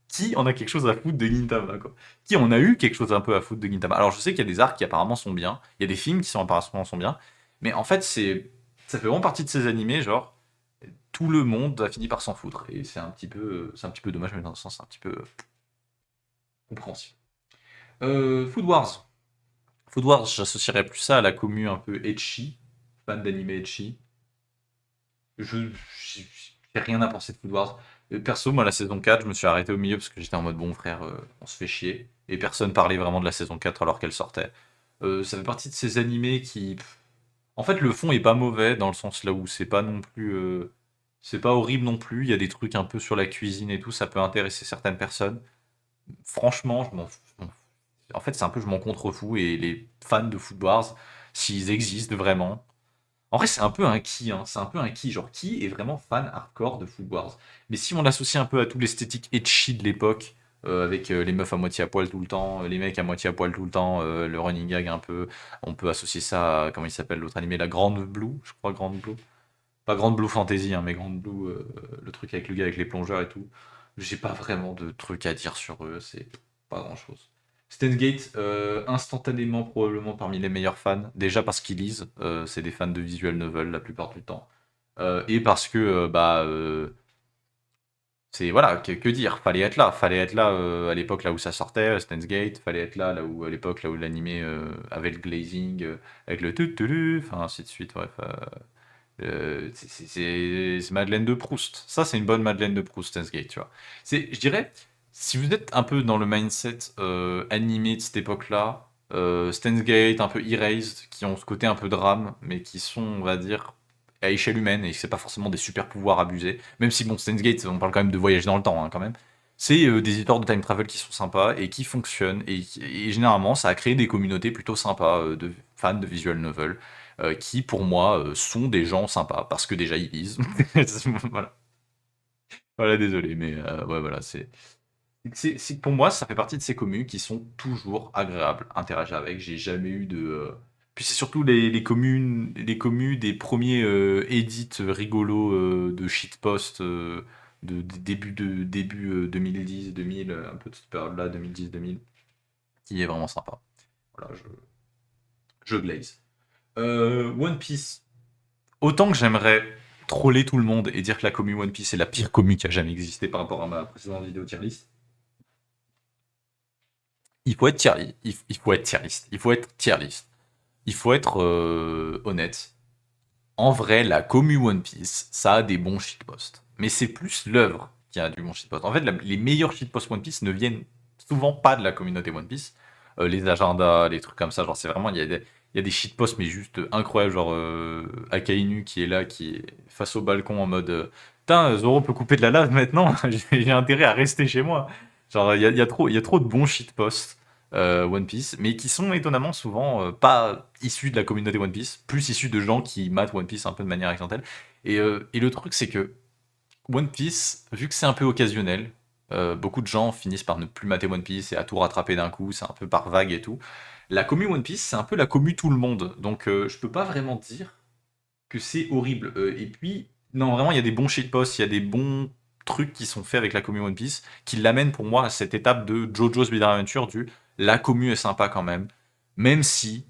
qui en a quelque chose à foutre de Gintama, quoi? Qui en a eu quelque chose un peu à foutre de Gintama? Alors, je sais qu'il y a des arcs qui apparemment sont bien, il y a des films qui sont apparemment sont bien, mais en fait, ça fait vraiment partie de ces animés, genre, tout le monde a fini par s'en foutre. Et c'est un petit peu dommage, mais dans un sens, c'est un petit peu compréhensible. Food Wars. Food Wars, j'associerais plus ça à la commu un peu etchi, fan d'anime etchi. Je j'ai rien à penser de Food Wars. Perso, moi, la saison 4, je me suis arrêté au milieu parce que j'étais en mode bon frère, on se fait chier. Et personne parlait vraiment de la saison 4 alors qu'elle sortait. Ça fait partie de ces animés qui. En fait, le fond est pas mauvais dans le sens là où c'est pas non plus. C'est pas horrible non plus. Il y a des trucs un peu sur la cuisine et tout, ça peut intéresser certaines personnes. Franchement, en fait, c'est un peu je m'en contrefous et les fans de Food Wars, s'ils existent vraiment. En vrai, c'est un peu un qui, hein. C'est un peu un qui, genre qui est vraiment fan hardcore de Food Wars. Mais si on l'associe un peu à tout l'esthétique etchi de l'époque, avec les meufs à moitié à poil tout le temps, les mecs à moitié à poil tout le temps, le running gag un peu, on peut associer ça à, comment il s'appelle l'autre animé, la Grande Blue, je crois, Grande Blue. Pas Grande Blue Fantasy, hein, mais Grande Blue, le truc avec le gars avec les plongeurs et tout. J'ai pas vraiment de trucs à dire sur eux, c'est pas grand chose. Steins Gate, instantanément probablement parmi les meilleurs fans, déjà parce qu'ils lisent, c'est des fans de visual novel la plupart du temps, et parce que bah c'est voilà, que dire, fallait être là à l'époque là où ça sortait, Steins Gate, fallait être là où à l'époque là où l'animé avait le glazing, avec le tu, enfin ainsi de suite, bref. C'est Madeleine de Proust. Ça, c'est une bonne Madeleine de Proust, Steins Gate, tu vois. Je dirais, si vous êtes un peu dans le mindset animé de cette époque-là, Steins Gate, un peu Erased, qui ont ce côté un peu drame, mais qui sont, on va dire, à échelle humaine, et c'est pas forcément des super pouvoirs abusés. Même si, bon, Steins Gate, on parle quand même de voyage dans le temps, hein, quand même. C'est des histoires de time travel qui sont sympas et qui fonctionnent. Et généralement, ça a créé des communautés plutôt sympas de fans de visual novel qui, pour moi, sont des gens sympas parce que déjà ils lisent. Voilà, voilà désolé, mais ouais, voilà, pour moi, ça fait partie de ces communes qui sont toujours agréables à interagir avec. J'ai jamais eu de. Puis c'est surtout les communes des premiers edits rigolos de shitpost début 2010, 2000, un peu de cette période-là, 2010-2000, qui est vraiment sympa. Voilà, je glaze. One Piece. Autant que j'aimerais troller tout le monde et dire que la commune One Piece est la pire commune qui a jamais existé par rapport à ma précédente vidéo tier list. Il faut être tier, il faut être tier list. Il faut être tier list. Il faut être honnête. En vrai, la commu One Piece, ça a des bons shitposts. Mais c'est plus l'œuvre qui a du bon shitpost. En fait, les meilleurs shitposts One Piece ne viennent souvent pas de la communauté One Piece. Les agendas, les trucs comme ça, genre c'est vraiment, il y a des shitposts, mais juste incroyables. Genre Akainu qui est là, qui est face au balcon en mode putain, Zoro peut couper de la lave maintenant, j'ai intérêt à rester chez moi. Genre, il y a trop de bons shitposts One Piece, mais qui sont étonnamment souvent pas issus de la communauté One Piece, plus issus de gens qui matent One Piece un peu de manière accidentelle. Et le truc, c'est que One Piece, vu que c'est un peu occasionnel, beaucoup de gens finissent par ne plus mater One Piece et à tout rattraper d'un coup, c'est un peu par vague et tout. La commu One Piece, c'est un peu la commu tout le monde, donc je peux pas vraiment dire que c'est horrible. Et puis, non, vraiment, il y a des bons shitposts, il y a des bons trucs qui sont faits avec la commu One Piece, qui l'amènent pour moi à cette étape de JoJo's Bizarre Adventure du la commu est sympa quand même si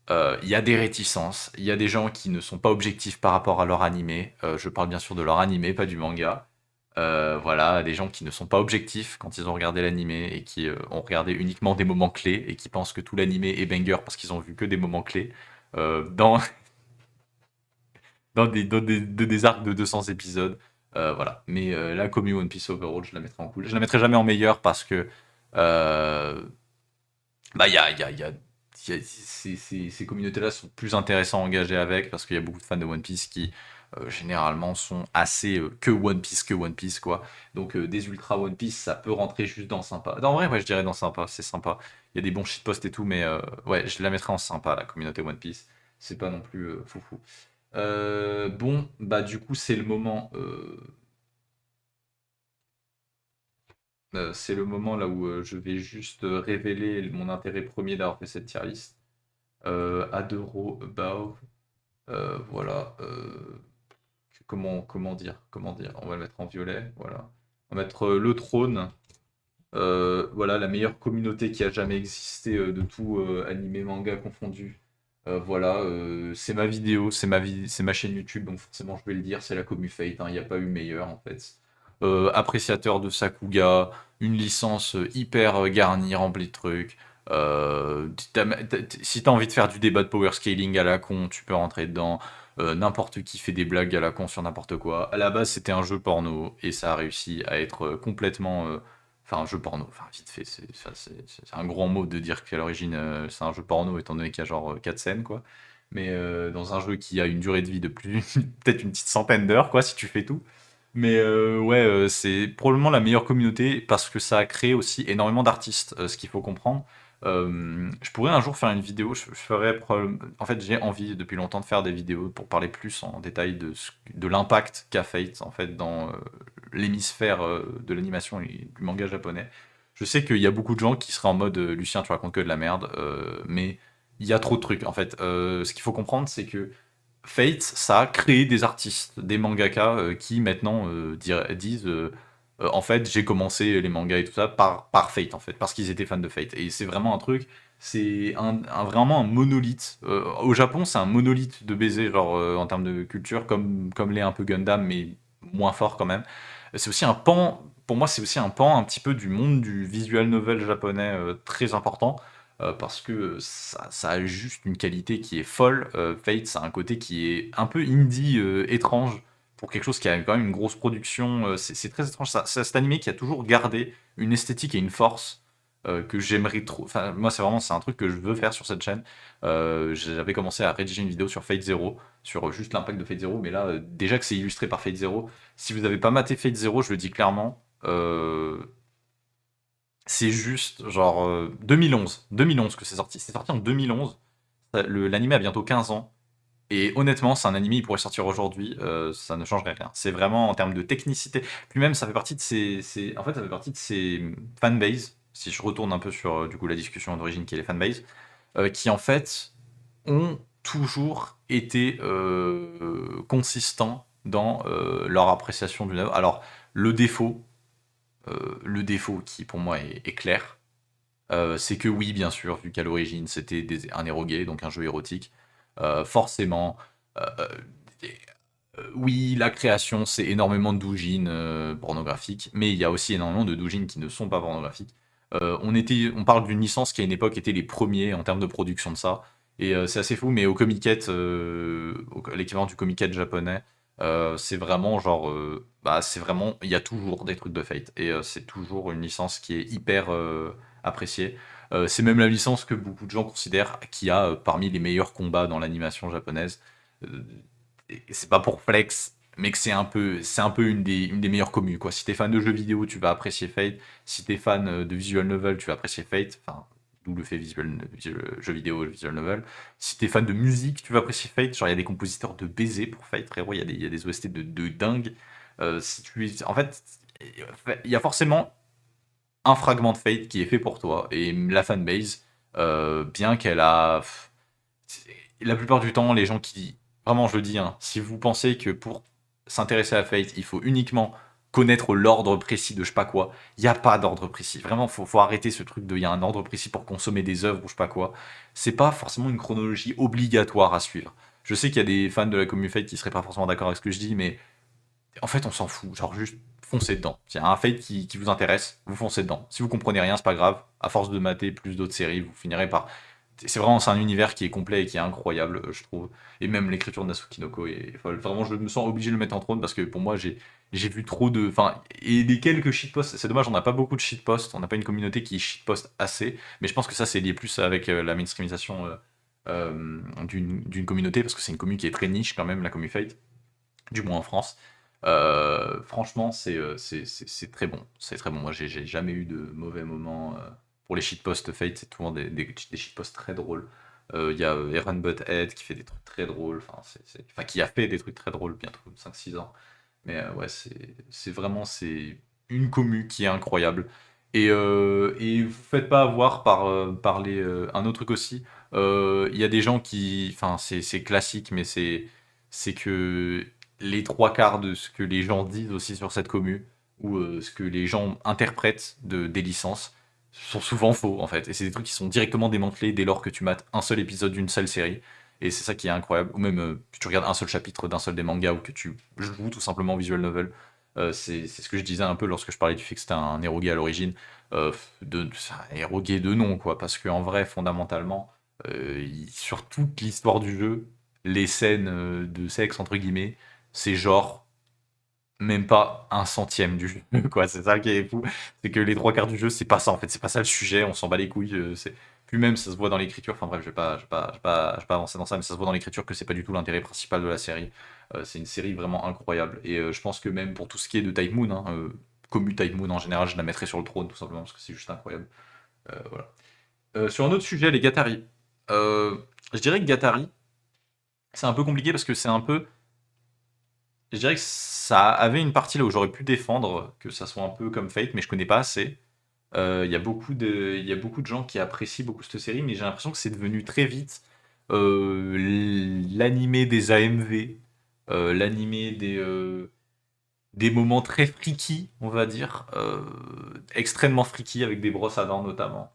il y a des réticences, il y a des gens qui ne sont pas objectifs par rapport à leur animé. Je parle bien sûr de leur animé, pas du manga. Voilà, des gens qui ne sont pas objectifs quand ils ont regardé l'animé et qui ont regardé uniquement des moments clés et qui pensent que tout l'animé est banger parce qu'ils ont vu que des moments clés dans, des arcs de 200 épisodes. Voilà. Mais la commu One Piece Overall, je la mettrai en cool. Je la mettrai jamais en meilleur parce que euh, bah, ces communautés-là sont plus intéressantes à engager avec parce qu'il y a beaucoup de fans de One Piece qui généralement sont assez que One Piece, quoi. Donc des ultra One Piece, ça peut rentrer juste dans sympa. En vrai, ouais, je dirais dans sympa, c'est sympa. Il y a des bons shitposts et tout, mais ouais, je la mettrais en sympa, la communauté One Piece. C'est pas non plus foufou. Bon, bah du coup, c'est le moment là où je vais juste révéler mon intérêt premier d'avoir fait cette tier list. Adoro, Above, voilà. Comment dire? On va le mettre en violet, voilà. On va mettre le trône. Voilà, la meilleure communauté qui a jamais existé de tout animé, manga confondu. Voilà, c'est ma vidéo, c'est ma chaîne YouTube, donc forcément je vais le dire, c'est la commu Fate, hein, il n'y a pas eu meilleur en fait. Appréciateur de Sakuga, une licence hyper garnie, remplie de trucs. Si t'as envie de faire du débat de power scaling à la con, tu peux rentrer dedans. N'importe qui fait des blagues à la con sur n'importe quoi. À la base, c'était un jeu porno et ça a réussi à être complètement. Enfin, un jeu porno, enfin, vite fait, c'est un grand mot de dire qu'à l'origine c'est un jeu porno, étant donné qu'il y a genre 4 scènes, quoi. Mais dans un jeu qui a une durée de vie de plus, peut-être une petite centaine d'heures, quoi, si tu fais tout. Mais ouais, c'est probablement la meilleure communauté parce que ça a créé aussi énormément d'artistes, ce qu'il faut comprendre. Je pourrais un jour faire une vidéo, je ferais en fait, j'ai envie depuis longtemps de faire des vidéos pour parler plus en détail de l'impact qu'a Fate en fait dans l'hémisphère de l'animation et du manga japonais. Je sais qu'il y a beaucoup de gens qui seraient en mode Lucien, tu racontes que de la merde, mais il y a trop de trucs en fait. Ce qu'il faut comprendre, c'est que Fate, ça a créé des artistes, des mangaka qui maintenant disent en fait, j'ai commencé les mangas et tout ça par Fate, en fait, parce qu'ils étaient fans de Fate. Et c'est vraiment un truc, c'est vraiment un monolithe. Au Japon, c'est un monolithe de baiser, genre en termes de culture, comme l'est un peu Gundam, mais moins fort quand même. C'est aussi un pan, pour moi, c'est aussi un pan un petit peu du monde du visual novel japonais très important. Parce que ça a juste une qualité qui est folle. Fate, ça a un côté qui est un peu indie étrange pour quelque chose qui a quand même une grosse production. C'est très étrange. C'est cet animé qui a toujours gardé une esthétique et une force que j'aimerais trop. Enfin, moi, c'est un truc que je veux faire sur cette chaîne. J'avais commencé à rédiger une vidéo sur Fate Zero, sur juste l'impact de Fate Zero, mais là, déjà que c'est illustré par Fate Zero, si vous n'avez pas maté Fate Zero, je le dis clairement, c'est juste genre 2011. 2011 que c'est sorti. C'est sorti en 2011. L'anime a bientôt 15 ans. Et honnêtement, c'est un anime, il pourrait sortir aujourd'hui, ça ne changerait rien. C'est vraiment en termes de technicité. Puis même, ça fait partie de en fait, ça fait partie de ces fanbases. Si je retourne un peu sur du coup la discussion d'origine qui est les fanbases, qui en fait ont toujours été consistants dans leur appréciation d'une œuvre. Alors, le défaut, le défaut qui pour moi est clair, c'est que oui, bien sûr, vu qu'à l'origine c'était un érogué, donc un jeu érotique, forcément, euh, euh, oui, la création c'est énormément de doujins pornographiques, mais il y a aussi énormément de doujins qui ne sont pas pornographiques. On parle d'une licence qui à une époque était les premiers en termes de production de ça, et c'est assez fou, mais au Comiket, l'équivalent du Comiket japonais, c'est vraiment genre, bah c'est vraiment, il y a toujours des trucs de Fate, et c'est toujours une licence qui est hyper appréciée. C'est même la licence que beaucoup de gens considèrent qui a parmi les meilleurs combats dans l'animation japonaise. Euh, et c'est pas pour flex, mais que c'est un peu une des meilleures communes, quoi. Si t'es fan de jeux vidéo, tu vas apprécier Fate. Si t'es fan de visual novel, tu vas apprécier Fate. Enfin, d'où le fait jeu vidéo, visual novel. Si t'es fan de musique, tu vas apprécier Fate. Genre, il y a des compositeurs de baisers pour Fate, frérot. Il y a des OST de dingue. En fait, il y a forcément un fragment de Fate qui est fait pour toi. Et la fanbase, bien qu'elle a. La plupart du temps, les gens qui. Vraiment, je le dis, hein, si vous pensez que pour s'intéresser à Fate, il faut uniquement connaître l'ordre précis de je sais pas quoi, il n'y a pas d'ordre précis. Vraiment, faut arrêter ce truc de il y a un ordre précis pour consommer des œuvres ou je sais pas quoi. C'est pas forcément une chronologie obligatoire à suivre. Je sais qu'il y a des fans de la commu Fate qui seraient pas forcément d'accord avec ce que je dis, mais en fait, on s'en fout. Genre, juste foncez dedans. S'il y a un Fate qui vous intéresse, vous foncez dedans. Si vous comprenez rien, c'est pas grave. À force de mater plus d'autres séries, vous finirez par. C'est un univers qui est complet et qui est incroyable, je trouve. Et même l'écriture de Nasuki Noko est folle. Vraiment, je me sens obligé de le mettre en trône parce que pour moi, j'ai vu trop de. Enfin, et les quelques shitposts, c'est dommage, on n'a pas beaucoup de shitposts. On n'a pas une communauté qui shitpost assez. Mais je pense que ça, c'est lié plus avec la mainstreamisation d'une communauté parce que c'est une commu qui est très niche quand même, la commu Fate, du moins en France. Franchement, c'est très bon. C'est très bon. Moi, j'ai jamais eu de mauvais moments. Pour les shitposts Fate, c'est souvent des shitposts très drôles. Il y a Aaron Butthead qui fait des trucs très drôles. Enfin, qui a fait des trucs très drôles bientôt 5-6 ans. Mais ouais, c'est une commu qui est incroyable. Et vous faites pas avoir par un autre truc aussi. Il y a des gens qui. Enfin, c'est classique, mais c'est que les trois quarts de ce que les gens disent aussi sur cette commu, ou ce que les gens interprètent des licences, sont souvent faux en fait. Et c'est des trucs qui sont directement démantelés dès lors que tu mates un seul épisode d'une seule série. Et c'est ça qui est incroyable. Ou même que tu regardes un seul chapitre d'un seul des mangas ou que tu joues tout simplement au visual novel. C'est ce que je disais un peu lorsque je parlais du fait que c'était un érogué à l'origine. C'est un érogué de nom, quoi. Parce qu'en vrai, fondamentalement, sur toute l'histoire du jeu, les scènes de sexe, entre guillemets, c'est genre même pas un centième du jeu, quoi. C'est ça qui est fou. C'est que les trois quarts du jeu, c'est pas ça, en fait. C'est pas ça le sujet, on s'en bat les couilles. Puis même, ça se voit dans l'écriture. Enfin bref, je vais pas avancer dans ça, mais ça se voit dans l'écriture que c'est pas du tout l'intérêt principal de la série. C'est une série vraiment incroyable. Et je pense que même pour tout ce qui est de Type Moon, hein, Commu Type Moon en général, je la mettrais sur le trône, tout simplement, parce que c'est juste incroyable. Voilà. Sur un autre sujet, les Gatari. Je dirais que Gatari, c'est un peu compliqué parce que c'est un peu. Je dirais que ça avait une partie là où j'aurais pu défendre que ça soit un peu comme Fate, mais je connais pas assez. Il y a beaucoup de gens qui apprécient beaucoup cette série, mais j'ai l'impression que c'est devenu très vite l'animé des AMV, l'animé des moments très freaky, on va dire, extrêmement freaky avec des brosses à dents notamment.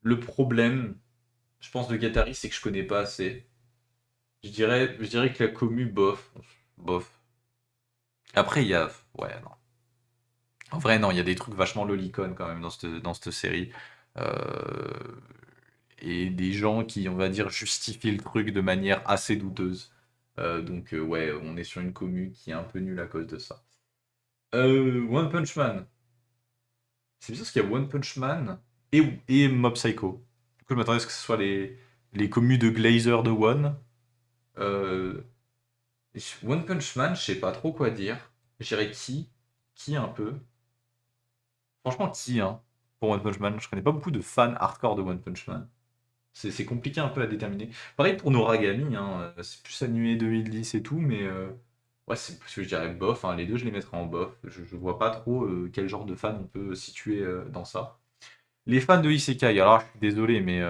Le problème, je pense, de Gatari, c'est que je connais pas assez. Je dirais que la commu, bof, bof. Après, il y a. Ouais, non. En vrai, non, il y a des trucs vachement lolicon quand même dans cette série. Euh, et des gens qui, on va dire, justifient le truc de manière assez douteuse. Donc, ouais, on est sur une commu qui est un peu nulle à cause de ça. One Punch Man. C'est bizarre parce qu'il y a One Punch Man et Mob Psycho. Du coup, je m'attendais à ce que ce soit les commus de Glazer de One. Euh, One Punch Man, je sais pas trop quoi dire. Je dirais qui un peu. Franchement, qui, hein. pour One Punch Man. Je connais pas beaucoup de fans hardcore de One Punch Man. C'est compliqué un peu à déterminer. Pareil pour Noragami, hein, c'est plus animé 2010 et tout, mais ouais, c'est parce que je dirais bof, hein, les deux je les mettrais en bof. Je vois pas trop quel genre de fan on peut situer dans ça. Les fans de Isekai, alors je suis désolé, mais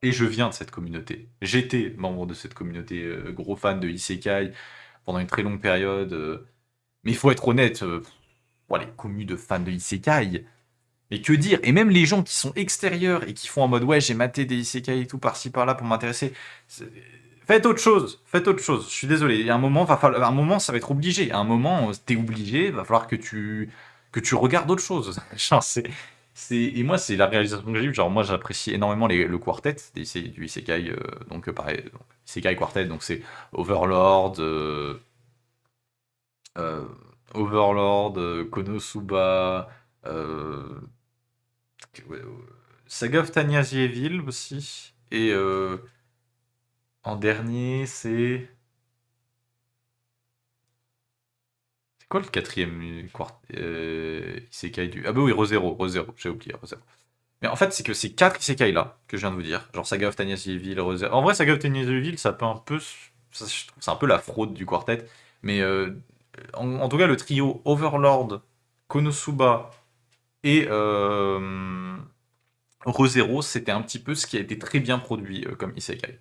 et je viens de cette communauté. J'étais membre de cette communauté, gros fan de Isekai pendant une très longue période. Mais il faut être honnête, les communes de fans de Isekai. Mais que dire? Et même les gens qui sont extérieurs et qui font en mode ouais, j'ai maté des isekai et tout par-ci par-là pour m'intéresser. c'est- Faites autre chose, faites autre chose. Je suis désolé. Il y a un moment, un moment, ça va être obligé. À un moment, t'es obligé, va falloir que tu regardes autre chose. Genre, et moi, c'est la réalisation que j'ai eue. Genre, moi, j'apprécie énormément le quartet du isekai. Donc, pareil, donc, isekai quartet, donc c'est Overlord, euh, Overlord, Konosuba. euh, ouais, Saga of Tanya the Evil aussi. Et en dernier, c'est quoi le quatrième Isekai du. Ah bah oui, ReZero, ReZero, j'ai oublié ReZero. Mais en fait, c'est que ces quatre Isekai là, que je viens de vous dire, genre Saga of Tanya the Evil, ReZero. En vrai, Saga of Tanya the Evil, ça peut un peu. Je trouve c'est un peu la fraude du quartet. Mais en tout cas, le trio Overlord, Konosuba et ReZero, c'était un petit peu ce qui a été très bien produit comme Isekai.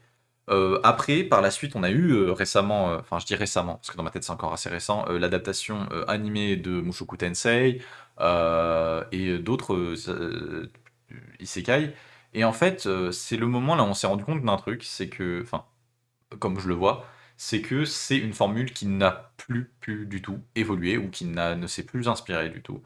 Après, par la suite, on a eu récemment, enfin je dis récemment, parce que dans ma tête c'est encore assez récent, l'adaptation animée de Mushoku Tensei et d'autres isekai. Et en fait, c'est le moment là où on s'est rendu compte d'un truc, c'est que, enfin, comme je le vois, c'est que c'est une formule qui n'a plus pu du tout évoluer ou qui ne s'est plus inspirée du tout.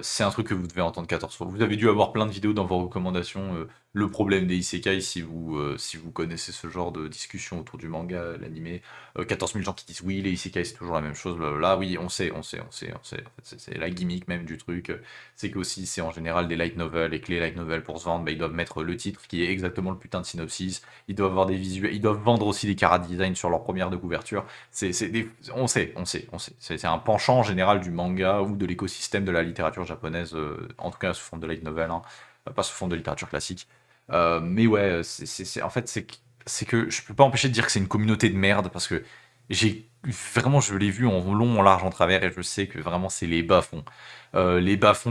C'est un truc que vous devez entendre 14 fois. Vous avez dû avoir plein de vidéos dans vos recommandations. Le problème des isekai, si vous connaissez ce genre de discussion autour du manga, l'animé. 14 000 gens qui disent oui, les isekai c'est toujours la même chose. Là, oui, on sait, on sait, on sait, on sait. En fait, c'est la gimmick même du truc. C'est qu'aussi, c'est en général des light novels et que les light novels pour se vendre, bah, ils doivent mettre le titre qui est exactement le putain de synopsis. Ils doivent avoir des visuels, ils doivent vendre aussi des chara design sur leur première de couverture. On sait, on sait, on sait. C'est un penchant général du manga ou de l'écosystème de la littérature japonaise, en tout cas sous forme de light novel, hein, pas sous forme de littérature classique. Mais ouais, en fait, c'est que je peux pas empêcher de dire que c'est une communauté de merde parce que vraiment, je l'ai vu en long, en large, en travers et je sais que vraiment c'est les bas-fonds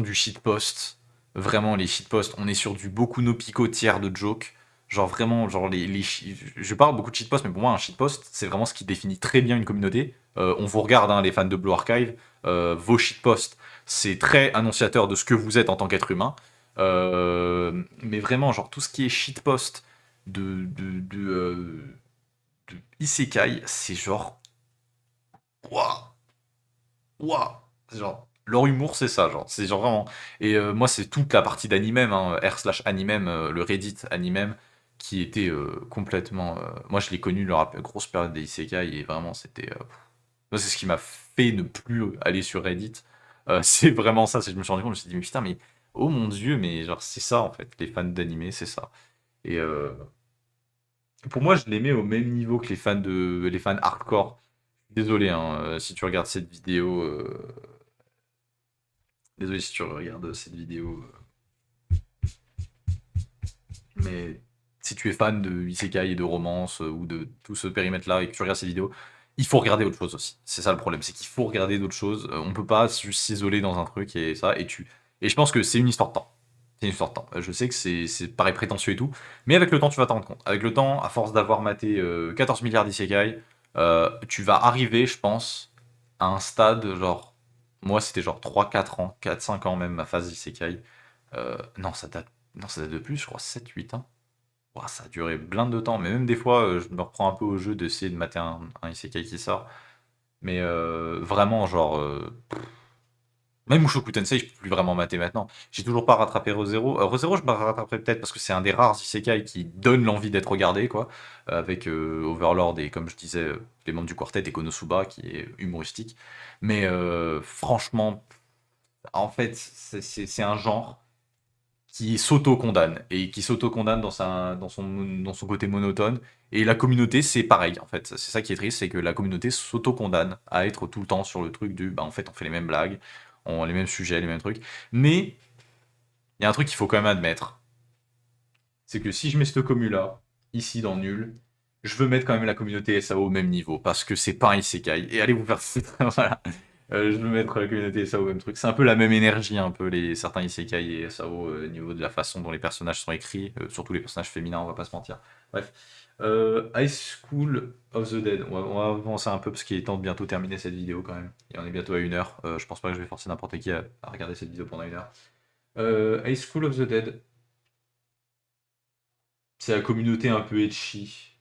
du shitpost. Vraiment, les shitposts, on est sur du Boku no Pico tiers de joke. Genre vraiment, genre je parle beaucoup de shitpost, mais pour moi un shitpost, c'est vraiment ce qui définit très bien une communauté. On vous regarde, hein, les fans de Blue Archive, vos shitposts, c'est très annonciateur de ce que vous êtes en tant qu'être humain. Mais vraiment, genre tout ce qui est shitpost de Isekai, c'est genre, waouh, waouh, c'est genre, leur humour, c'est ça, genre, c'est genre vraiment. Et moi, c'est toute la partie d'animem, hein, r/animem, le Reddit animem, qui était complètement. Moi, je l'ai connu leur grosse période des Isekai, et vraiment, c'était. Moi, c'est ce qui m'a fait ne plus aller sur Reddit. C'est vraiment ça, je me suis rendu compte, je me suis dit, mais putain, mais oh mon dieu, mais genre, c'est ça, en fait, les fans d'animé, c'est ça. Et pour moi, je les mets au même niveau que les fans hardcore. Désolé, hein, si tu regardes cette vidéo. Désolé si tu regardes cette vidéo, mais si tu es fan de isekai et de romance ou de tout ce périmètre-là et que tu regardes cette vidéo, il faut regarder autre chose aussi. C'est ça le problème, c'est qu'il faut regarder d'autres choses. On peut pas juste s'isoler dans un truc et ça. Et je pense que c'est une histoire de temps. C'est une histoire de temps. Je sais que c'est paraît prétentieux et tout, mais avec le temps, tu vas t'en rendre compte. Avec le temps, à force d'avoir maté 14 milliards d'isekai, tu vas arriver, je pense, à un stade genre. Moi, c'était genre 3 4 ans, 4 5 ans même, ma phase isekai. Non, ça date de plus, je crois 7 8 ans. Ouah, ça a duré blinde de temps, mais même des fois, je me reprends un peu au jeu d'essayer de mater un isekai qui sort. Mais vraiment, genre, même Mushoku Tensei, je peux plus vraiment mater maintenant. J'ai toujours pas rattrapé ReZero. ReZero, je me rattraperai peut-être parce que c'est un des rares isekai qui donne l'envie d'être regardé, quoi. Avec Overlord et, comme je disais, les membres du quartet et Konosuba, qui est humoristique. Mais franchement, en fait, c'est un genre. qui s'auto-condamne et qui s'auto-condamne dans son côté monotone. Et la communauté, c'est pareil, en fait. C'est ça qui est triste, c'est que la communauté s'auto-condamne à être tout le temps sur le truc du, bah, en fait, on fait les mêmes blagues, on les mêmes sujets, les mêmes trucs. Mais il y a un truc qu'il faut quand même admettre, c'est que si je mets cette commu-là, ici dans Nul, je veux mettre quand même la communauté SAO au même niveau, parce que c'est pas un isekai. Et allez vous faire foutre, voilà. Je veux mettre la communauté SAO au même truc. C'est un peu la même énergie, un peu, certains isekai et SAO, au niveau de la façon dont les personnages sont écrits, surtout les personnages féminins, on va pas se mentir. Bref. High School of the Dead. On va avancer un peu parce qu'il est temps de bientôt terminer cette vidéo quand même. Et on est bientôt à 1 heure. Je pense pas que je vais forcer n'importe qui à regarder cette vidéo pendant 1 heure. High School of the Dead. C'est la communauté un peu etchi.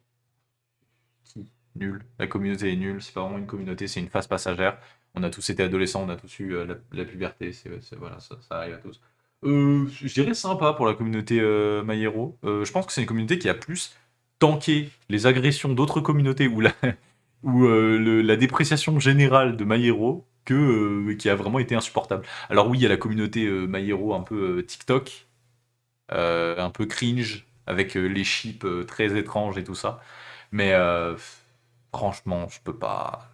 Nul. La communauté est nulle. C'est pas vraiment une communauté, c'est une phase passagère. On a tous été adolescents, on a tous eu la puberté. Voilà, ça arrive à tous. Je dirais sympa pour la communauté My Hero. Je pense que c'est une communauté qui a plus tanké les agressions d'autres communautés ou la dépréciation générale de My Hero que qui a vraiment été insupportable. Alors oui, il y a la communauté My Hero un peu TikTok, un peu cringe, avec les chips très étranges et tout ça. Mais franchement, je peux pas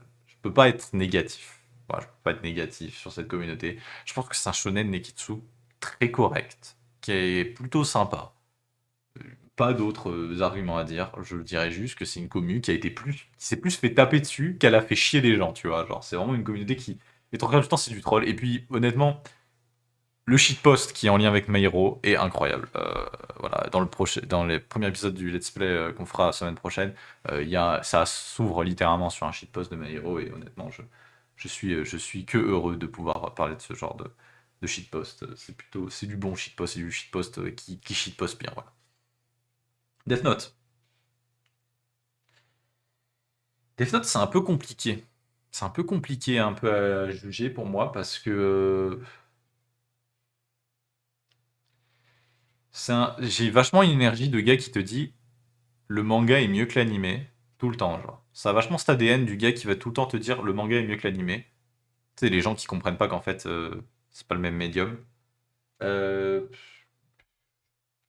être négatif. Voilà, je peux pas être négatif sur cette communauté. Je pense que c'est un shonen Nekitsu très correct, qui est plutôt sympa. Pas d'autres arguments à dire. Je dirais juste que c'est une commu qui s'est plus fait taper dessus qu'elle a fait chier des gens, tu vois. Genre, c'est vraiment une communauté qui, et trois quarts du temps, c'est du troll. Et puis, honnêtement, le shitpost qui est en lien avec My Hero est incroyable. Voilà, dans les premiers épisodes du Let's Play qu'on fera la semaine prochaine, ça s'ouvre littéralement sur un shitpost de My Hero et honnêtement, je suis que heureux de pouvoir parler de ce genre de shitpost. C'est du bon shitpost, c'est du shitpost qui shitpost bien. Voilà. Death Note. Death Note, c'est un peu compliqué. C'est un peu compliqué un peu à juger pour moi parce que j'ai vachement une énergie de gars qui te dit le manga est mieux que l'animé, tout le temps, genre. Ça a vachement cet ADN du gars qui va tout le temps te dire le manga est mieux que l'animé. Tu sais, les gens qui comprennent pas qu'en fait, c'est pas le même médium. Euh,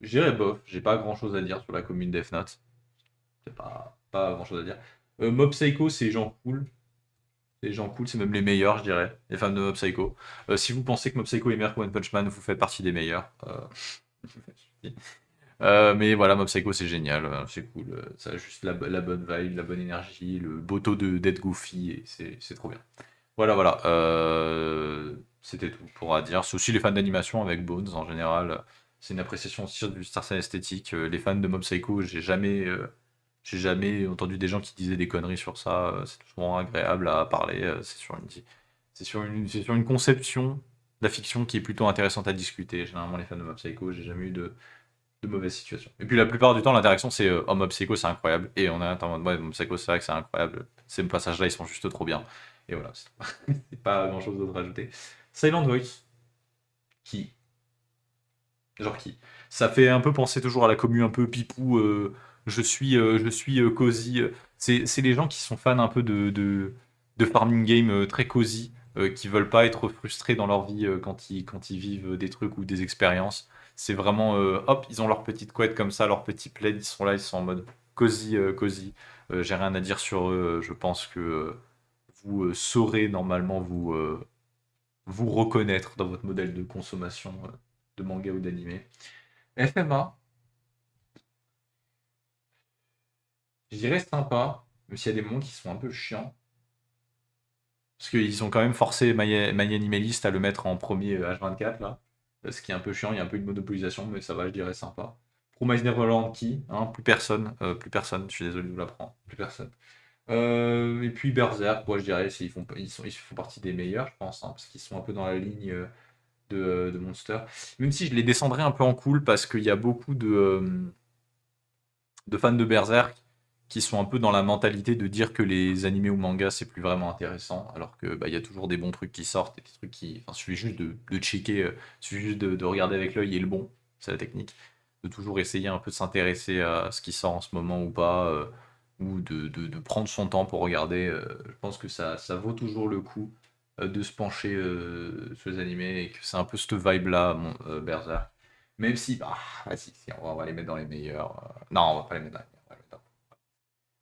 je dirais bof, j'ai pas grand chose à dire sur la commune Death Note. C'est pas grand chose à dire. Mob Psycho, c'est les gens cool. C'est les gens cool, c'est même les meilleurs, je dirais, les fans de Mob Psycho. Si vous pensez que Mob Psycho est meilleur que One Punch Man, vous faites partie des meilleurs. Mais voilà, Mob Psycho c'est génial, c'est cool, ça a juste la bonne vibe, la bonne énergie, le boto de Dead Goofy, et c'est trop bien. Voilà, voilà, c'était tout pour à dire. C'est aussi les fans d'animation avec Bones en général, c'est une appréciation aussi du style esthétique. Les fans de Mob Psycho, j'ai jamais entendu des gens qui disaient des conneries sur ça, c'est souvent agréable à parler, c'est sur une conception de la fiction qui est plutôt intéressante à discuter. Généralement, les fans de Mob Psycho, j'ai jamais eu de mauvaises situations. Et puis la plupart du temps, l'interaction, c'est oh, Mob Psycho, c'est incroyable. Et on est en mode, ouais, Mob Psycho, c'est vrai que c'est incroyable. Ces passages-là, ils sont juste trop bien. Et voilà, c'est pas grand-chose d'autre à ajouter. Silent Voice, qui genre qui ça fait un peu penser toujours à la commu un peu pipou, je suis cosy. C'est les gens qui sont fans un peu de farming game très cosy, qui veulent pas être frustrés dans leur vie quand ils vivent des trucs ou des expériences. C'est vraiment, hop, ils ont leur petite couette comme ça, leur petit plaid, ils sont là, ils sont en mode cosy, cosy. J'ai rien à dire sur eux, je pense que vous saurez normalement vous reconnaître dans votre modèle de consommation de manga ou d'animé. FMA, je dirais sympa, même s'il y a des moments qui sont un peu chiants. Parce qu'ils ont quand même forcé My Animalist à le mettre en premier H24, là. Ce qui est un peu chiant, il y a un peu une monopolisation, mais ça va, je dirais sympa. Promise Neverland qui, hein, plus personne, je suis désolé de vous l'apprendre, plus personne. Et puis Berserk, moi je dirais, ils font partie des meilleurs, je pense, hein, parce qu'ils sont un peu dans la ligne de Monster. Même si je les descendrais un peu en cool, parce qu'il y a beaucoup de fans de Berserk qui sont un peu dans la mentalité de dire que les animés ou mangas c'est plus vraiment intéressant, alors que bah, il y a toujours des bons trucs qui sortent et des trucs qui. Enfin, suffit juste de checker, suffit juste de regarder avec l'œil et le bon, c'est la technique. De toujours essayer un peu de s'intéresser à ce qui sort en ce moment ou pas, ou de prendre son temps pour regarder. Je pense que ça vaut toujours le coup de se pencher sur les animés et que c'est un peu cette vibe là, Berserk. Même si, bah, vas-y, si, on va les mettre dans les meilleurs. Non, on va pas les mettre dans les meilleurs. On va les mettre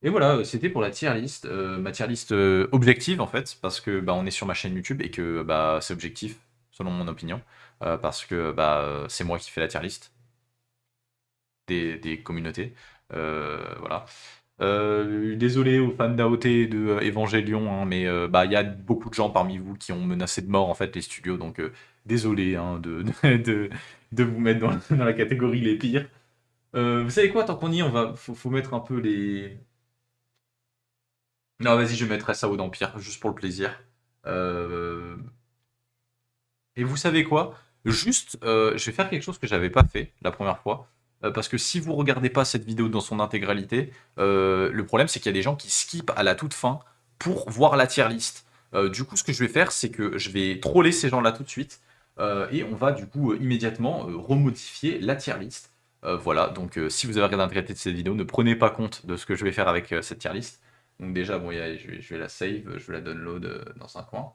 Et voilà, c'était pour la tier list, ma tier list objective en fait, parce que bah, on est sur ma chaîne YouTube et que bah, c'est objectif, selon mon opinion, parce que bah, c'est moi qui fais la tier list des communautés. Voilà. Désolé aux fans d'AOT de Evangelion, hein, mais bah, il y a beaucoup de gens parmi vous qui ont menacé de mort en fait les studios, donc désolé hein, de vous mettre dans la catégorie les pires. Vous savez quoi, tant qu'on y est, faut mettre un peu les. Non, vas-y, je mettrai ça au d'Empire, juste pour le plaisir. Euh, Et vous savez quoi? Juste, je vais faire quelque chose que j'avais pas fait la première fois. Parce que si vous regardez pas cette vidéo dans son intégralité, le problème c'est qu'il y a des gens qui skippent à la toute fin pour voir la tier list. Du coup, ce que je vais faire, c'est que je vais troller ces gens-là tout de suite. Et on va du coup immédiatement remodifier la tier list. Voilà, donc si vous avez regardé l'intégralité de cette vidéo, ne prenez pas compte de ce que je vais faire avec cette tier list. Donc déjà, bon, je vais la save, je vais la download dans un coin.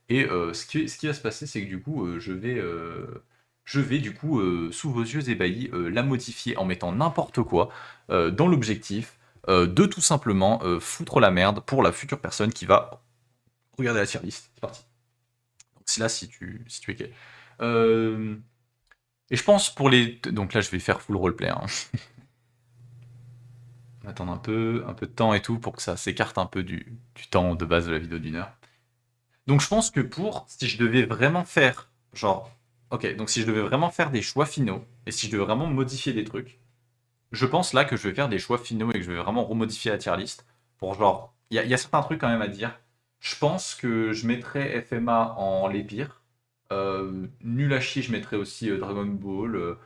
Et ce qui va se passer, c'est que du coup, je vais du coup, sous vos yeux ébahis, la modifier en mettant n'importe quoi dans l'objectif de tout simplement foutre la merde pour la future personne qui va regarder la tier list. C'est parti. Donc c'est là si tu es gay. Euh, et je pense pour les. Donc là, je vais faire full roleplay. Hein. On va attendre un peu de temps et tout pour que ça s'écarte un peu du temps de base de la vidéo d'1 heure. Donc je pense que si je devais vraiment faire, genre, ok, donc si je devais vraiment faire des choix finaux, et si je devais vraiment modifier des trucs, je pense là que je vais faire des choix finaux et que je vais vraiment remodifier la tier list, pour genre, il y a certains trucs quand même à dire. Je pense que je mettrais FMA en les pires. Nul à chier, je mettrais aussi Dragon Ball.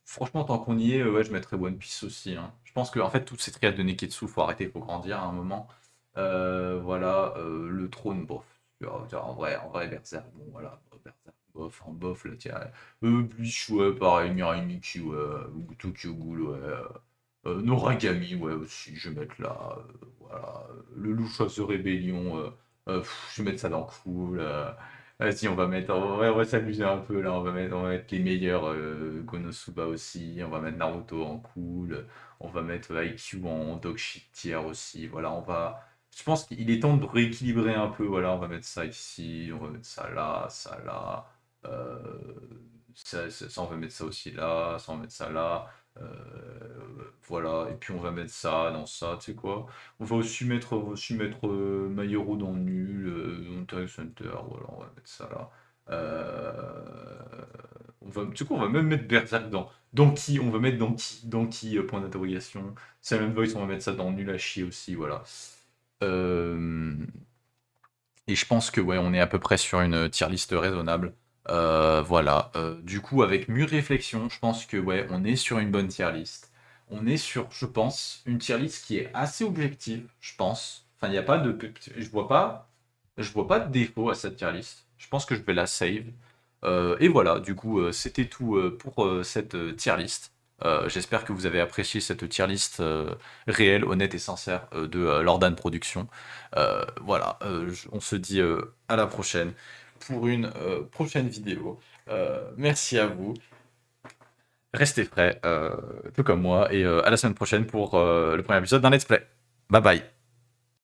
Franchement, tant qu'on y est, ouais, je mettrais One Piece aussi. Hein. Je pense que en fait, toutes ces triades de Neketsu, faut arrêter, faut grandir à un moment. Voilà, le trône, bof. En vrai, Berserk, bon, voilà, Berserk, bof, en bof, là, tiens. Bleach, ouais, pareil, Mirai Nikki, ouais, Tokyo Ghoul, ouais. Noragami, ouais, aussi, je vais mettre là, voilà. Le loup chasse de rébellion, je vais mettre ça dans cool. Vas-y, on va s'amuser un peu là, on va mettre les meilleurs Konosuba aussi, on va mettre Naruto en cool, on va mettre IQ en dog shit tier aussi, voilà, je pense qu'il est temps de rééquilibrer un peu, voilà, on va mettre ça ici, on va mettre ça là, euh, ça, on va mettre ça aussi là, ça on va mettre ça là, voilà, et puis on va mettre ça dans ça, tu sais quoi, on va aussi mettre My Hero dans le nul, Hunter x Hunter, voilà, on va mettre ça là. Tu sais quoi, on va même mettre Berserk dans qui, on va mettre dans qui, point d'interrogation. Silent Voice, on va mettre ça dans nul à chier aussi, voilà. Euh, et je pense que ouais, on est à peu près sur une tier list raisonnable. Voilà. Du coup, avec mûre réflexion, je pense que ouais, on est sur une bonne tier list. On est sur, je pense, une tier list qui est assez objective, je pense. Enfin, il n'y a pas de, je vois pas de défaut à cette tier list. Je pense que je vais la save. Et voilà, du coup, c'était tout pour cette tier list. J'espère que vous avez apprécié cette tier list réelle, honnête et sincère de Lordan Productions. Voilà, on se dit à la prochaine pour une prochaine vidéo. Merci à vous. Restez frais, tout comme moi, et à la semaine prochaine pour le premier épisode d'un Let's Play. Bye bye.